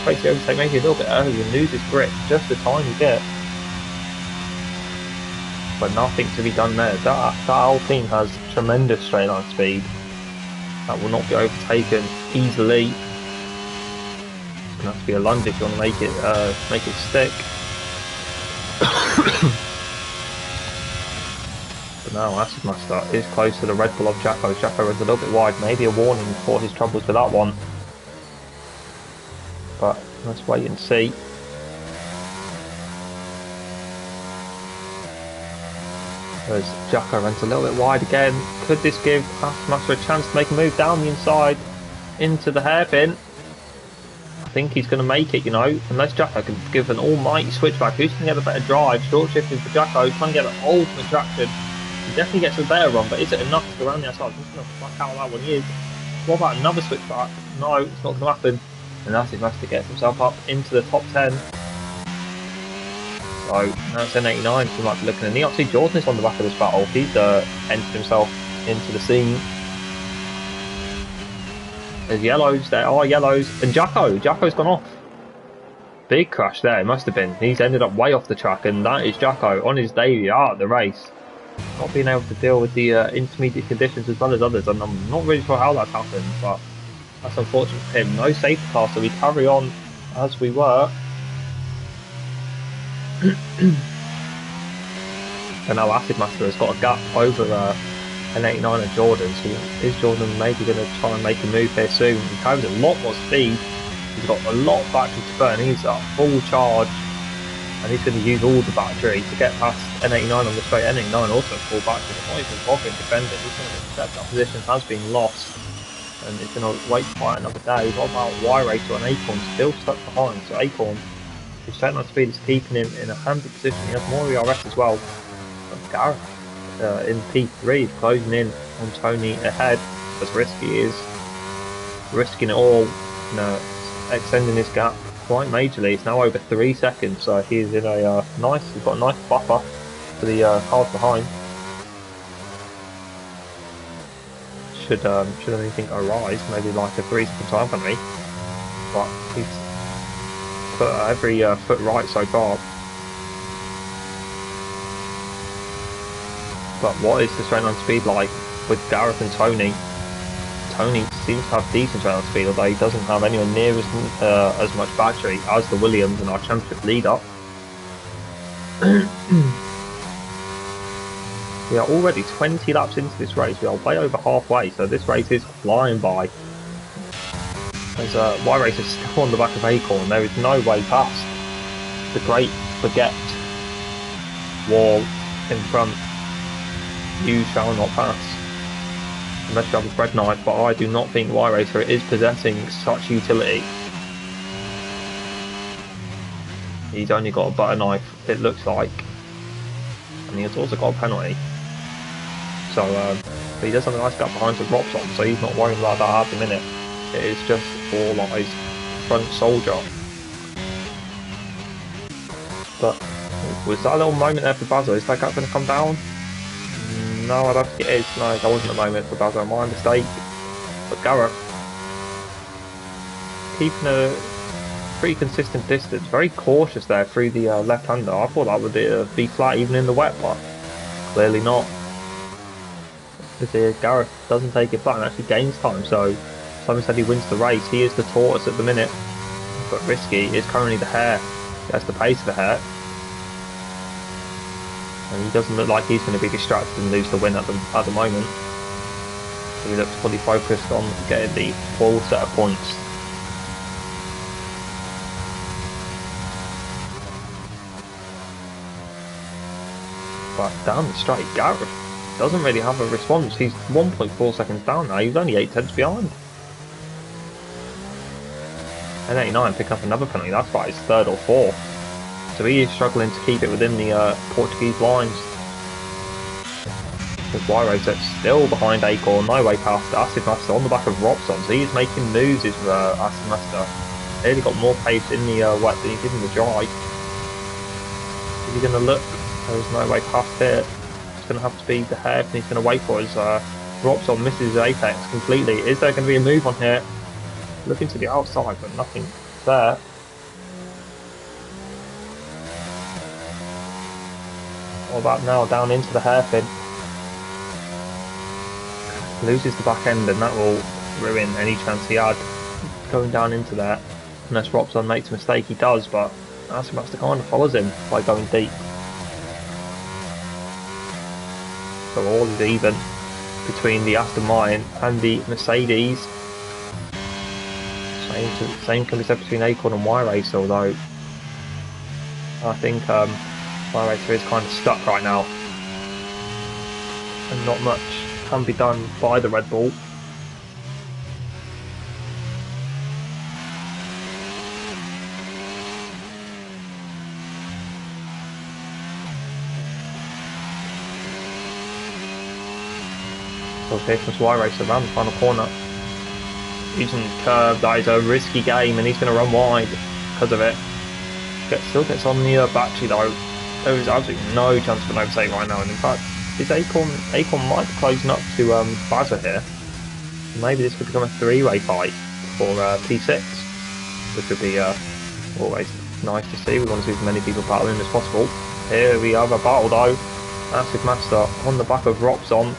tries to overtake maybe a little bit early and lose his grip just a tiny bit. But nothing to be done there. That whole team has tremendous straight line speed. That will not be overtaken easily. It's going to have to be a lunge if you want to make it stick. But now Acid Master is close to the Red Bull of Jacko. Jacko runs a little bit wide. Maybe a warning for his troubles with that one. But let's wait and see. As Jacko runs a little bit wide again. Could this give Master a chance to make a move down the inside into the hairpin? I think he's going to make it, you know, unless Jacko can give an almighty switchback. Who's going to get the better drive? Short shifting for Jacko, trying to get an ultimate traction. He definitely gets a better run, but is it enough to go around the outside? I'm just going to back out that one. He is. What about another switchback? No, it's not going to happen. And Acid Master gets himself up into the top 10. So now it's N89, so we might be looking at Neopsy. Jordan is on the back of this battle. He's entered himself into the scene. There's yellows, there are yellows. And Jacko's gone off. Big crash there, it must have been. He's ended up way off the track, and that is Jacko on his debut out of the race. Not being able to deal with the intermediate conditions as well as others, and I'm not really sure how that's happened, but that's unfortunate for him. No safety car, so we carry on as we were. And now Acid Master has got a gap over N89 and Jordan, so is Jordan maybe going to try and make a move here soon? He carries a lot more speed, he's got a lot of battery to burn, he's at full charge, and he's going to use all the battery to get past N89 on the straight. N89 also full battery, but not even bothering defending. He's going to accept that position has been lost, and it's going to wait to fight another day. What about Y Racer on Acorn? Still stuck behind, so Acorn, his straight line speed is keeping him in a handy position. He has more ERS as well. But Gareth in P3 is closing in on Tony ahead, as Risky is risking it all, you know, extending this gap quite majorly. It's now over 3 seconds, so he's in a he's got a nice buffer to the cars behind. Should anything arise, maybe like a 3-second time penalty, but he's put every foot right so far. But what is the straight line speed like? with Gareth and Tony. Tony seems to have decent round speed, although he doesn't have anywhere near as much battery as the Williams and our championship leader. We are already 20 laps into this race. We are way over halfway, so this race is flying by. As Y-Race is still on the back of Acorn, there is no way past the great baguette wall in front. You shall not pass. Unless you have a bread knife, but I do not think Y-Racer is possessing such utility. He's only got a butter knife, it looks like. And he has also got a penalty. So, but he does have a nice gap behind the Robson, so he's not worrying about that at the minute. It is just all eyes front soldier. But was that a little moment there for Basil? Is that gap going to come down? No, I don't think it is. No, that wasn't a moment for Basil. My mistake. But Gareth keeping a pretty consistent distance. Very cautious there through the left-hander. I thought that would be flat even in the wet, but clearly not. Because Gareth doesn't take it flat and actually gains time. So Simon said he wins the race. He is the tortoise at the minute, but Risky is currently the hare. He has the pace of the hare. And he doesn't look like he's going to be distracted and lose the win at the moment. So he looks fully focused on getting the full set of points. But down the straight, Gareth doesn't really have a response. He's 1.4 seconds down now. He's only 8 tenths behind. And 89 picking up another penalty. That's about his third or fourth. So he is struggling to keep it within the Portuguese lines. Because Y-Racer still behind Acorn, no way past Acid Master on the back of Robson. So he's making moves with Acid Master. Clearly got more pace in the wet than he did in the dry. Is he going to look? There's no way past here. It's going to have to be the hare, and he's going to wait for his Robson misses his apex completely. Is there going to be a move on here? Looking to the outside, but nothing there. What about now? Down into the hairpin. Loses the back end, and that will ruin any chance he had going down into there. Unless Robson makes a mistake, he does, but Acid Master kind of follows him by going deep. So all is even between the Aston Martin and the Mercedes. Same can be said between Acorn and Y-Racer, although I think Y-Racer is kind of stuck right now. And not much can be done by the Red Bull. So here comes Y-Racer around the final corner. Using the curve, that is a risky game, and he's going to run wide because of it. Still gets on the battery though. There is absolutely no chance for an overtake right now, and in fact, this Acorn might be closing up to Basil here. Maybe this could become a three-way fight for P6, which would be always nice to see. We want to see as many people battling as possible. Here we have a battle though. Acid Master on the back of Robson.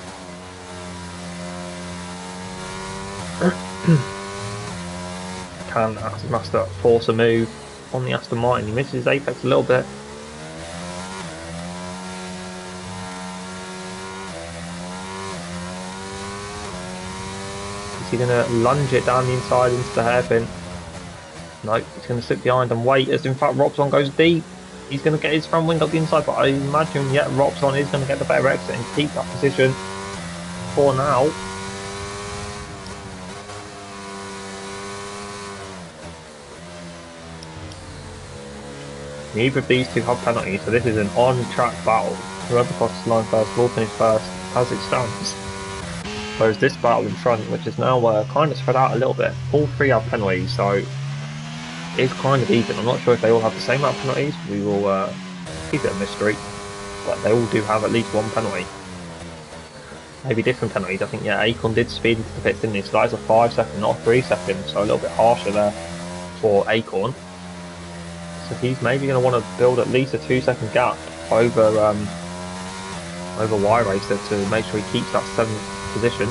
Can Acid Master force a move on the Aston Martin? He misses his apex a little bit. Is he going to lunge it down the inside into the hairpin? No, he's going to sit behind and wait, as in fact Robson goes deep. He's going to get his front wing up the inside, but I imagine, yeah, Robson is going to get the better exit and keep that position for now. Neither of these two have penalties, so this is an on-track battle. Whoever crosses the line first will finish first, as it stands. Whereas this battle in front, which is now kind of spread out a little bit, all three have penalties, so it's kind of even. I'm not sure if they all have the same amount of penalties. We will keep it a mystery, but they all do have at least one penalty. Maybe different penalties. I think, yeah, Acorn did speed into the pits, didn't he? So that is a 5 second, not a 3 second, so a little bit harsher there for Acorn. So he's maybe going to want to build at least a 2 second gap over Y-Racer to make sure he keeps that position.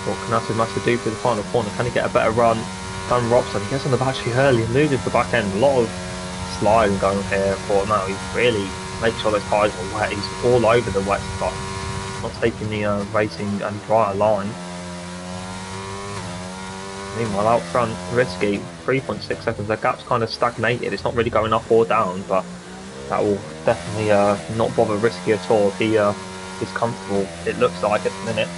What can Aston Master do for the final corner? Can he get a better run? Dan Robson, he gets on the battery early and loses the back end. A lot of sliding going here for now. He's really making sure those tyres are wet. He's all over the wet spot. Not taking the racing and drier line. Meanwhile, out front, Risky, 3.6 seconds. Their gap's kind of stagnated. It's not really going up or down, but that will definitely not bother Risky at all. He is comfortable, it looks like, at the minute.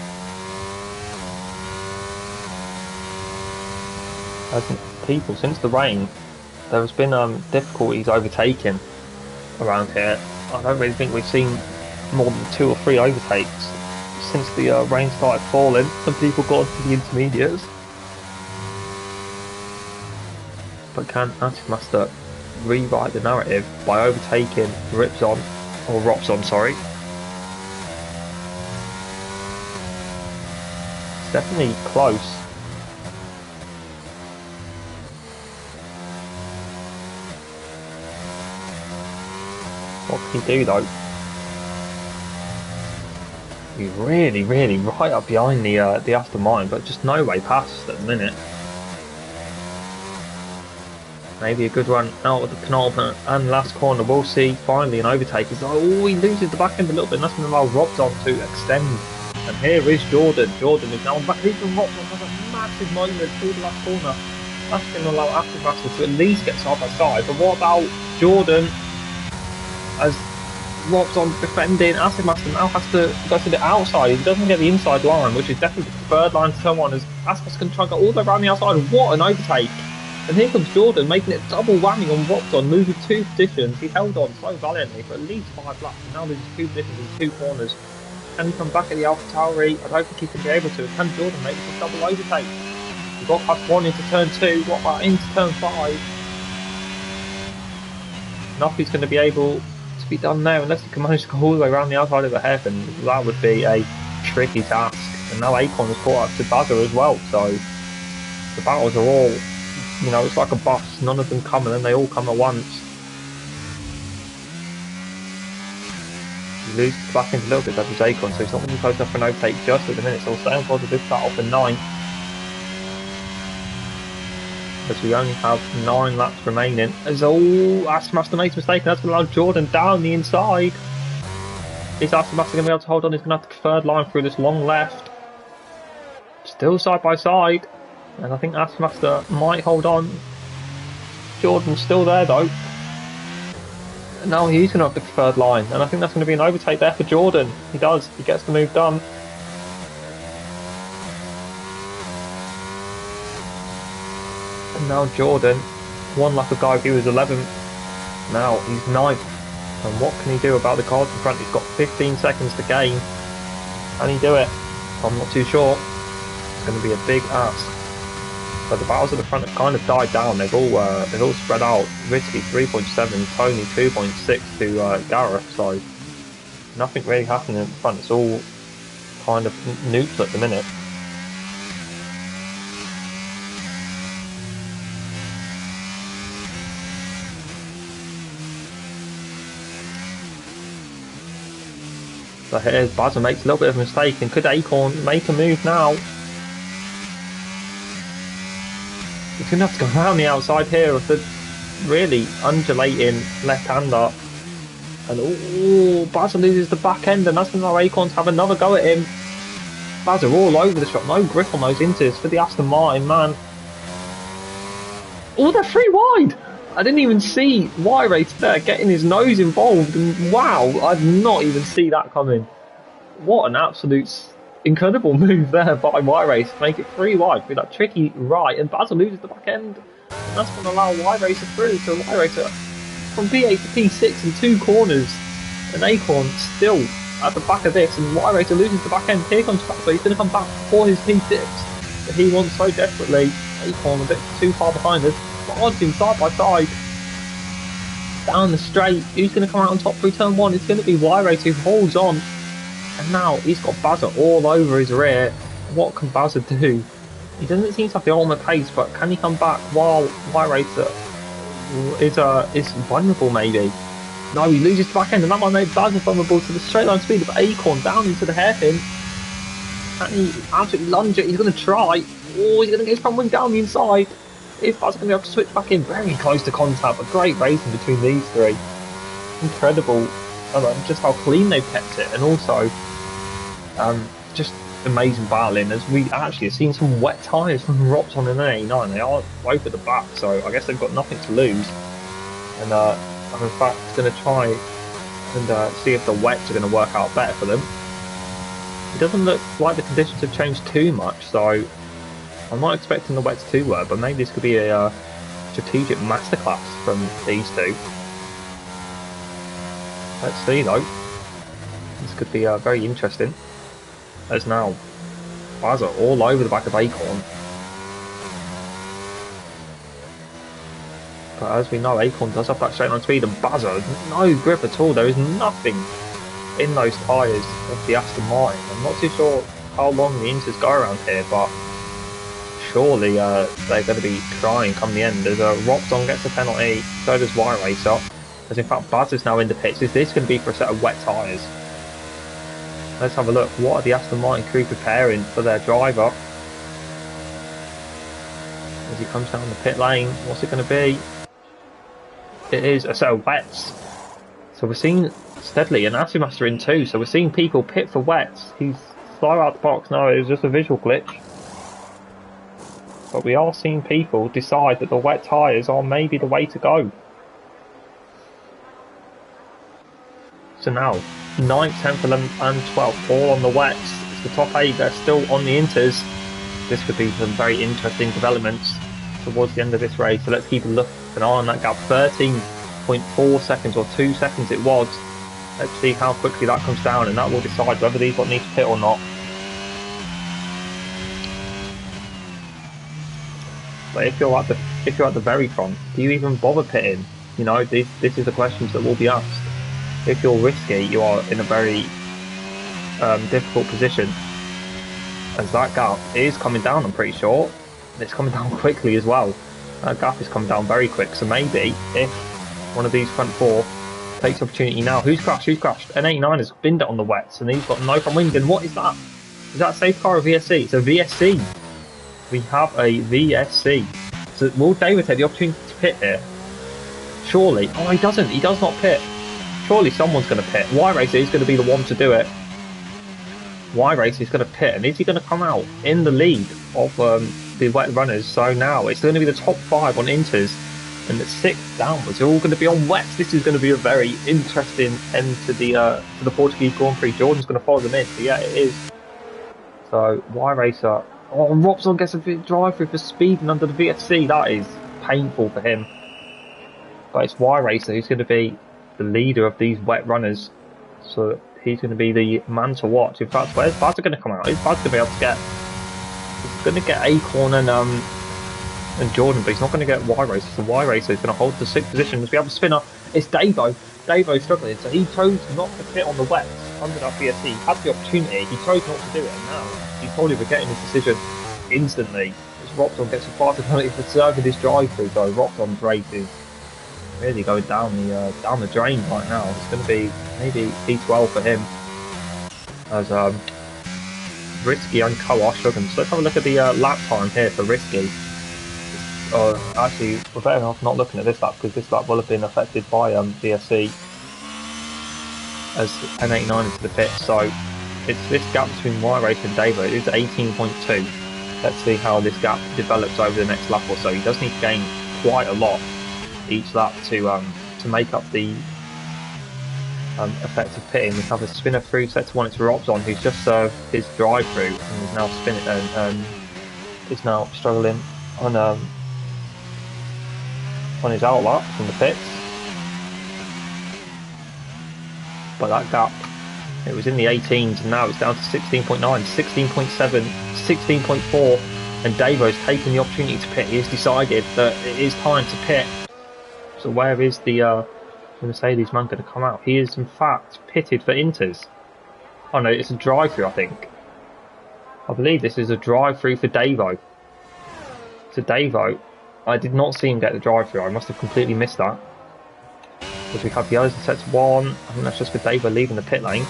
As people, since the rain, there has been difficulties overtaking around here. I don't really think we've seen more than 2 or 3 overtakes since the rain started falling and people got into the intermediates. But can Antimaster rewrite the narrative by overtaking Robson, sorry? It's definitely close. What can he do though? He's really right up behind the Aston Martin, but just no way past at the minute. Maybe a good run out of the penultimate and last corner. We'll see. Finally an overtake. Oh, he loses the back end a little bit, and that's going to allow Robson to extend. And here is Jordan. Jordan is now back. Even Robson has a massive moment through the last corner. That's going to allow Aston Master to at least get side by side. But what about Jordan? As Robson defending, Aston Master now has to go to the outside. He doesn't get the inside line, which is definitely the preferred line to someone, as Aston Master can try and go all the way around the outside. What an overtake! And here comes Jordan, making it double whammy on Robson, losing 2 positions. He held on so valiantly for at least 5 laps, and now loses 2 positions in 2 corners. Can he come back at the AlphaTauri? I don't think he can be able to. Can Jordan make this double overtake? We've got past 1 into turn 2, what about into turn 5? Nothing's going to be able to be done there unless he can manage to go all the way around the outside of the heaven. That would be a tricky task. And now Acorn has caught up to Bazza as well, so the battles are all, you know, it's like a bus. None of them come and then they all come at once. He loses the back end a little bit, that's Acorn, so he's not going to be close enough for an overtake just at the minute, so we'll stay on positive start off in 9. As we only have 9 laps remaining. As Aston Master makes a mistake, and that's going to allow Jordan down the inside. Is Aston Master going to be able to hold on? He's going to have the preferred line through this long left. Still side by side. And I think Aston Master might hold on. Jordan's still there though. And now he's going to have the preferred line. And I think that's going to be an overtake there for Jordan. He does. He gets the move done. And now Jordan, 1 lap ago he was 11th. Now he's 9th. And what can he do about the cars in front? He's got 15 seconds to gain. Can he do it? I'm not too sure. It's going to be a big ask. So the battles at the front have kind of died down. They've all spread out. Risky 3.7, Tony 2.6 to Gareth. So nothing really happening at the front. It's all kind of neutral at the minute. So here's Bazza makes a little bit of a mistake, and could Acorn make a move now? He's going to have to go around the outside here of the really undulating left-hander. And Bazza loses the back end, and that's going to allow Acorn to have another go at him. Bazza all over the shot, no grip on those inters for the Aston Martin, man. Oh, they're 3 wide! I didn't even see Y-Race there getting his nose involved, and wow, I did not even see that coming. What an absolute incredible move there by Y-Race to make it 3 wide with that tricky right, and Bazza loses the back end. And that's going to allow Y-Racer through, so Y-Racer from P8 to P6 in 2 corners, and Acorn still at the back of this, and Y-Racer loses the back end. Here comes Bazza, he's going to come back before his P6 that he wants so desperately. Acorn a bit too far behind us. Odds him side by side down the straight. Who's going to come out on top through turn 1? It's going to be Y-Race who holds on, and now he's got Bazza all over his rear. What can Bazza do? He doesn't seem to have the ultimate pace, but can he come back while Y-Race is vulnerable maybe? No, he loses the back end, and that might make Baz vulnerable to the straight line speed of Acorn down into the hairpin. And he absolutely lunge it. He's going to try. Oh, he's going to get his front wing down the inside. Is Baz going to be able to switch back in? Very close to contact, but great racing between these three. Incredible. Just how clean they've kept it, and also just amazing battling, as we actually have seen some wet tyres from Ropton and A9. They are both at the back, so I guess they've got nothing to lose. And I'm in fact going to try and see if the wets are going to work out better for them. It doesn't look like the conditions have changed too much, so I'm not expecting the wets to work, but maybe this could be a strategic masterclass from these two. Let's see though. This could be very interesting. As now, Baz are all over the back of Acorn. But as we know, Acorn does have that straight line speed, and Baz are no grip at all. There is nothing in those tyres of the Aston Martin. I'm not too sure how long the Inters go around here, but surely they're going to be trying come the end. As Ropton gets a penalty, so does Y-Racer. As in fact, Baz is now in the pits. Is this going to be for a set of wet tyres? Let's have a look. What are the Aston Martin crew preparing for their driver? As he comes down the pit lane, what's it going to be? It is a set of wets. So we're seeing steadily an Master in too. So we're seeing people pit for wets. He's slow out the box. No, it was just a visual glitch. But we are seeing people decide that the wet tyres are maybe the way to go. So now, 9th, 10th, 11th and 12th, all on the wets. It's the top 8, they're still on the Inters. This could be some very interesting developments towards the end of this race. So let's keep an eye on that gap. 13.4 seconds or 2 seconds it was. Let's see how quickly that comes down, and that will decide whether these lot need to pit or not. But if you're at the very front, do you even bother pitting? You know, this is the questions that will be asked. If you're risky, you are in a very difficult position, as that gap is coming down, I'm pretty sure. It's coming down quickly as well. That gap is coming down very quick, so maybe if one of these front four takes the opportunity now. Who's crashed? N89 has binned it on the wets, and he's got no front wing. And what is that? Is that a safe car or VSC? It's a VSC. We have a VSC. So will David take the opportunity to pit here? Surely. Oh, he doesn't. He does not pit. Surely someone's going to pit. Y-Racer is going to be the one to do it. Y-Racer is going to pit, and is he going to come out in the lead of the wet runners? So now it's going to be the top 5 on Inters, and the 6th downwards are all going to be on wets. This is going to be a very interesting end to the Portuguese Grand Prix. Jordan's going to follow them in, but yeah, it is. So Y-Racer. Oh, and Robson gets a bit drive through for speeding under the VSC. That is painful for him. But it's Y-Racer who's going to be the leader of these wet runners, so he's going to be the man to watch. In fact, where's Baz going to come out? Is Baz going to be able to get? He's going to get Acorn and Jordan, but he's not going to get Y-Racer. So Y-Racer is going to hold the 6th position. As we have a spinner, it's Davo. Davo's struggling, so he chose not to pit on the wets under that VSC. He had the opportunity, he chose not to do it, and now he's probably regretting his decision instantly. As Ropton gets a faster penalty for serving this drive-through, though. Ropton's race is really going down the drain right now. It's going to be maybe P12 for him, as Risky and Koa struggling. So let's have a look at the lap time here for Risky. Actually, we're better off not looking at this lap, because this lap will have been affected by VSC as N89 into the pit. So it's this gap between Y-Racer and Davo is 18.2. Let's see how this gap develops over the next lap or so. He does need to gain quite a lot each lap to make up the effective pitting. We have a spinner through set to one. It's Robson, who's just served his drive through and is now spinning and is now struggling on his out lap from the pits. But that gap, it was in the 18s and now it's down to 16.9, 16.7, 16.4, and Davo's taken the opportunity to pit. He has decided that it is time to pit. So where is the Mercedes man going to come out? He is in fact pitted for Inters. Oh no, it's a drive-through, I think. I believe this is a drive-through for Davo. So Davo, I did not see him get the drive-through. I must have completely missed that. Because we have yellows in sector 1. I think that's just with Davo leaving the pit lane.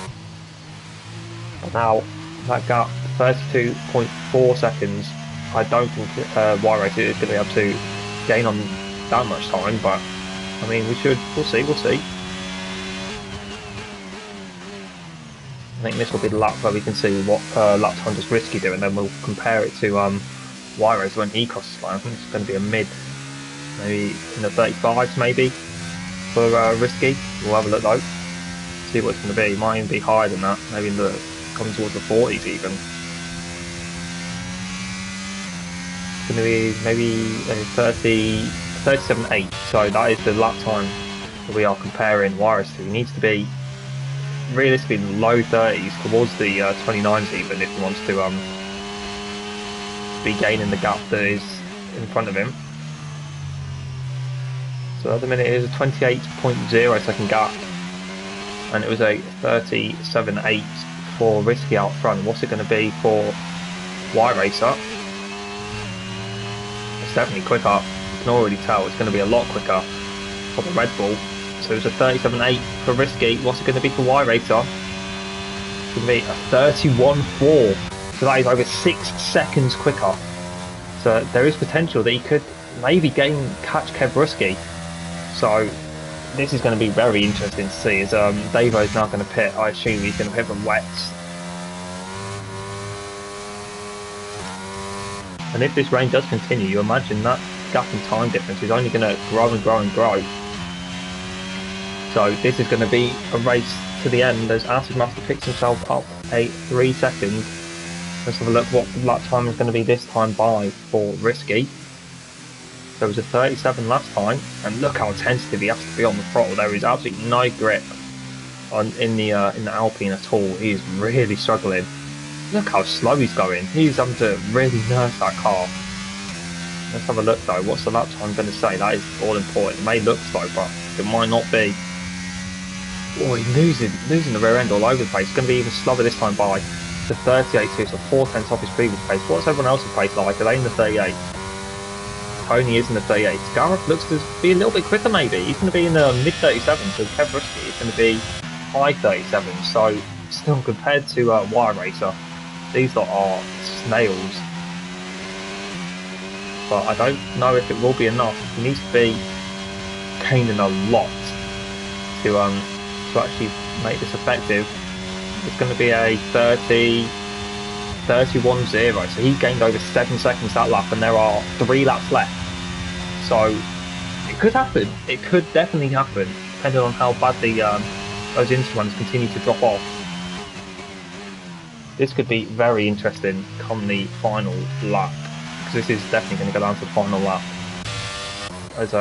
But now, that gap, 32.4 seconds. I don't think Y-Race is going to be able to gain on that much time, but I mean, we'll see. I think this will be the lap where we can see what lap time does Risky do, and then we'll compare it to Y-Race when he crosses the line. I think it's going to be a mid, maybe in the 35s maybe, for Risky. We'll have a look though, see what it's going to be. It might even be higher than that, maybe in the coming towards the 40s even. It's going to be maybe 37.8, so that is the lap time that we are comparing Y-Race to. He needs to be realistically in the low 30s, towards the 29s even, if he wants to be gaining the gap that is in front of him. So at the minute it is a 28.0 second gap, and it was a 37.8 for Risky out front. What's it going to be for Y-Racer? It's definitely quicker. You can already tell it's going to be a lot quicker for the Red Bull. So it's a 37.8 for Risky. What's it going to be for Y-Racer? It's going to be a 31.4. So that is over 6 seconds quicker. So there is potential that he could maybe catch Kev Risky. So this is going to be very interesting to see. As Davo is now going to pit. I assume he's going to pit from wets. And if this rain does continue, you imagine that gap in time difference is only going to grow and grow and grow. So this is going to be a race to the end as Acid Master picks himself up a 3 seconds. Let's have a look what the lap time is going to be this time by for Risky. There was a 37 last time, and look how tentative he has to be on the throttle. There is absolutely no grip in the Alpine at all. He is really struggling. Look how slow he's going. He's having to really nurse that car. Let's have a look though. What's the lap time going to say? That is all important. It may look slow, but it might not be. Oh, he's losing the rear end all over the place. It's going to be even slower this time by the 38.2, so 4 tenths off his previous pace. What's everyone else's pace like? Are they in the 38? Tony is in the 38. Gareth looks to be a little bit quicker maybe. He's going to be in the mid 37, so Kev Risky is going to be high 37. So still compared to Y-Racer, these lot are snails. But I don't know if it will be enough. He needs to be gaining a lot to actually make this effective. It's going to be a 31.0, so he gained over 7 seconds that lap, and there are 3 laps left. So it could happen. It could definitely happen, depending on how badly those instruments continue to drop off. This could be very interesting come the final lap, because this is definitely going to go down to the final lap. As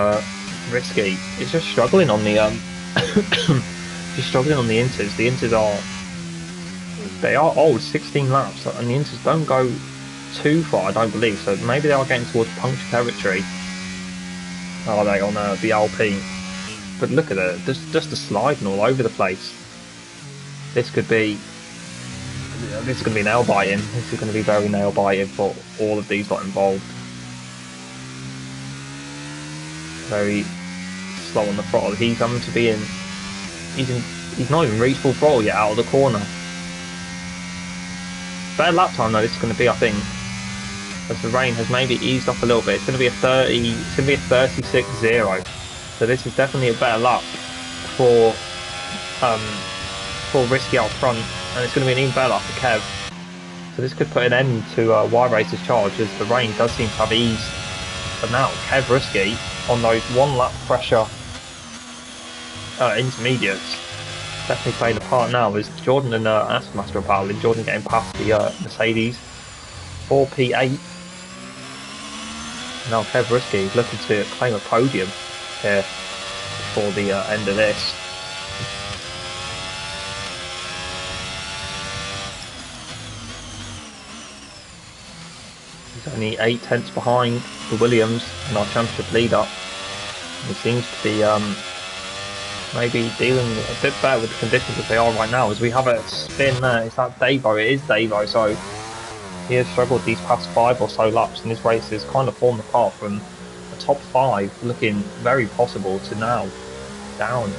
Risky is just struggling on the just struggling on the inters. The inters they are old, 16 laps, and the inters don't go too far, I don't believe. So maybe they are getting towards puncture territory. Are they on the Alpine? But look at it, just the sliding all over the place. This could be nail biting. This is going to be very nail biting for all of these lot involved. Very slow on the throttle. He's having to be in. He's not even reached full throttle yet out of the corner. Better lap time though. This is going to be, I think, as the rain has maybe eased off a little bit. It's going to be a 36.0. So this is definitely a better lap for Risky out front, and it's going to be an even better lap for Kev. So this could put an end to Y-Racer's charge, as the rain does seem to have eased. But now Kev Risky on those 1 lap pressure intermediates definitely playing a part now, as Jordan and Acid Master are battling. Jordan getting past the Mercedes 4P8. Now Kev Risky is looking to claim a podium here before the end of this. He's only 8 tenths behind the Williams and our championship leader. He seems to be maybe dealing a bit better with the conditions that they are right now, as we have a spin there. Is that Davo? It is Davo. So he has struggled these past 5 or so laps, and this race has kind of fallen apart from a top 5 looking very possible to now down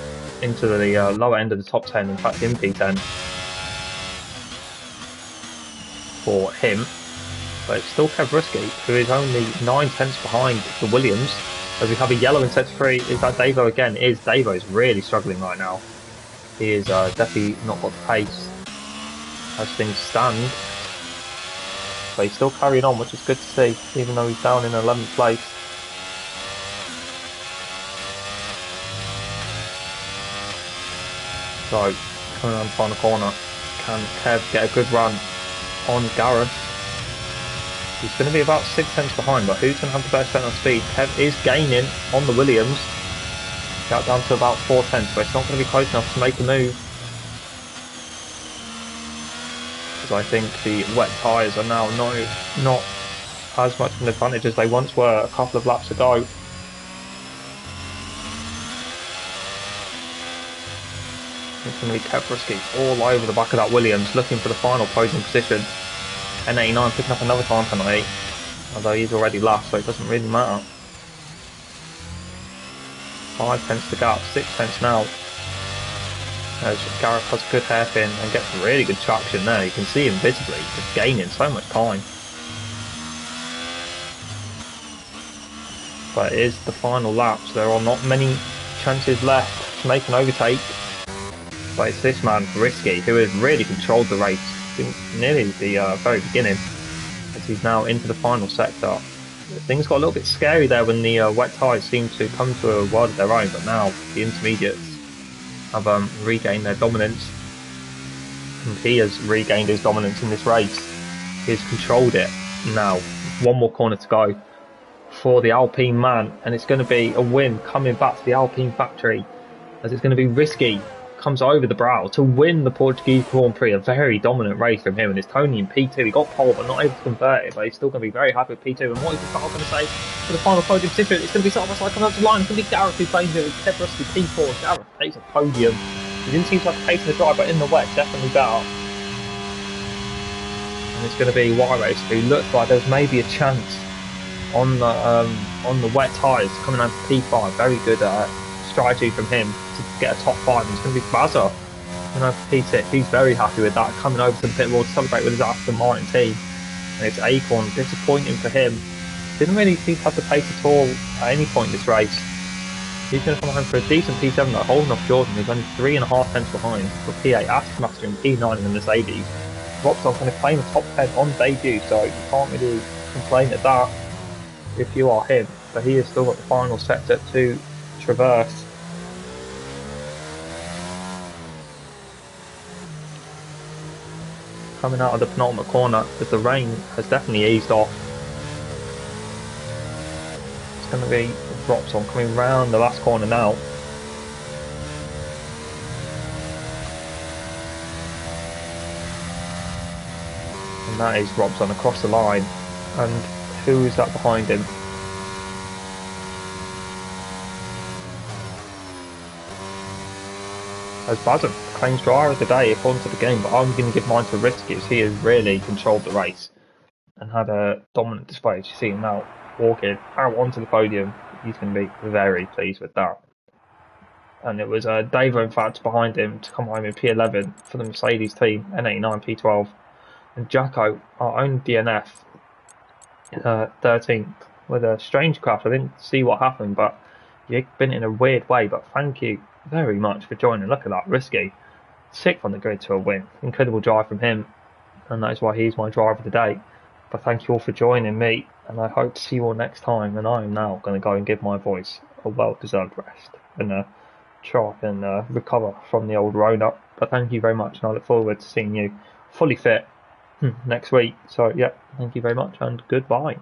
into the lower end of the top 10, in fact in P10 for him. But it's still Kevriski, who is only 9 tenths behind the Williams. As we have a yellow in sector 3, is that Davo again? Davo is really struggling right now. He is definitely not got the pace as things stand. But he's still carrying on, which is good to see, even though he's down in 11th place. So, coming around the final corner, can Kev get a good run on Gareth? He's going to be about 6 tenths behind, but who's going to have the best bet on speed? Kev is gaining on the Williams. Got down to about 4 tenths, but it's not going to be close enough to make a move. Because I think the wet tyres are now not as much of an advantage as they once were a couple of laps ago. It's going to be Kevriski all over the back of that Williams, looking for the final podium position. N89 picking up another time penalty, although he's already last, so it doesn't really matter. 5 tenths to gap, 6 tenths now. As Gareth has a good hairpin and gets really good traction there. You can see him visibly just gaining so much time. But it is the final lap, so there are not many chances left to make an overtake. But it's this man, Risky, who has really controlled the race since nearly the very beginning, as he's now into the final sector. Things got a little bit scary there when the wet tyres seemed to come to a world of their own, but now the intermediates have regained their dominance, and he has regained his dominance in this race. He's controlled it. Now, one more corner to go for the Alpine man, and it's going to be a win coming back to the Alpine factory, as it's going to be Risky comes over the brow to win the Portuguese Grand Prix. A very dominant race from him, and it's Tony in P2. He got pole but not able to convert it, but he's still going to be very happy with P2. And what is the start going to say for the final podium position? It's going to be something like coming up to the line. It's going to be Gareth who claims it. Kev Rusty P4. Gareth takes a podium. He didn't seem to have the pace in the drive, but in the wet, definitely better. And it's going to be Y-Race, who looked like there was maybe a chance on the wet tyres coming over to P5. Very good strategy from him to get a top 5. And it's going to be Bazza coming over to P6. He's very happy with that, coming over to the pit wall to celebrate with his Aston Martin team. And it's Acorn, disappointing for him. Didn't really seem to have the pace at all at any point in this race. He's going to come home for a decent P7 though, holding off Jordan, who's only 3.5 tenths behind for P8, Aston Master and P9 in the Mercedes. Robson's going to claim a top 10 on debut, so you can't really complain at that if you are him. But he has still got the final sector to traverse. Coming out of the penultimate corner, as the rain has definitely eased off. It's going to be Robson coming round the last corner now. And that is Robson across the line. And who is that behind him? As Baden claims driver of the day according to the game, but I'm going to give mine to Risky, as he has really controlled the race and had a dominant display. As you see him now walking out onto the podium, he's going to be very pleased with that. And it was Davo in fact behind him to come home in P11 for the Mercedes team, N89 P12, and Jacko, our own DNF, 13th with a strange crash. I didn't see what happened, but you've been in a weird way. But thank you very much for joining. Look at that, Risky, 6th on the grid to a win. Incredible drive from him, and that is why he's my driver of the day. But thank you all for joining me, and I hope to see you all next time. And I am now going to go and give my voice a well-deserved rest and try and recover from the old Rona. But thank you very much, and I look forward to seeing you fully fit next week. So yeah, thank you very much and goodbye.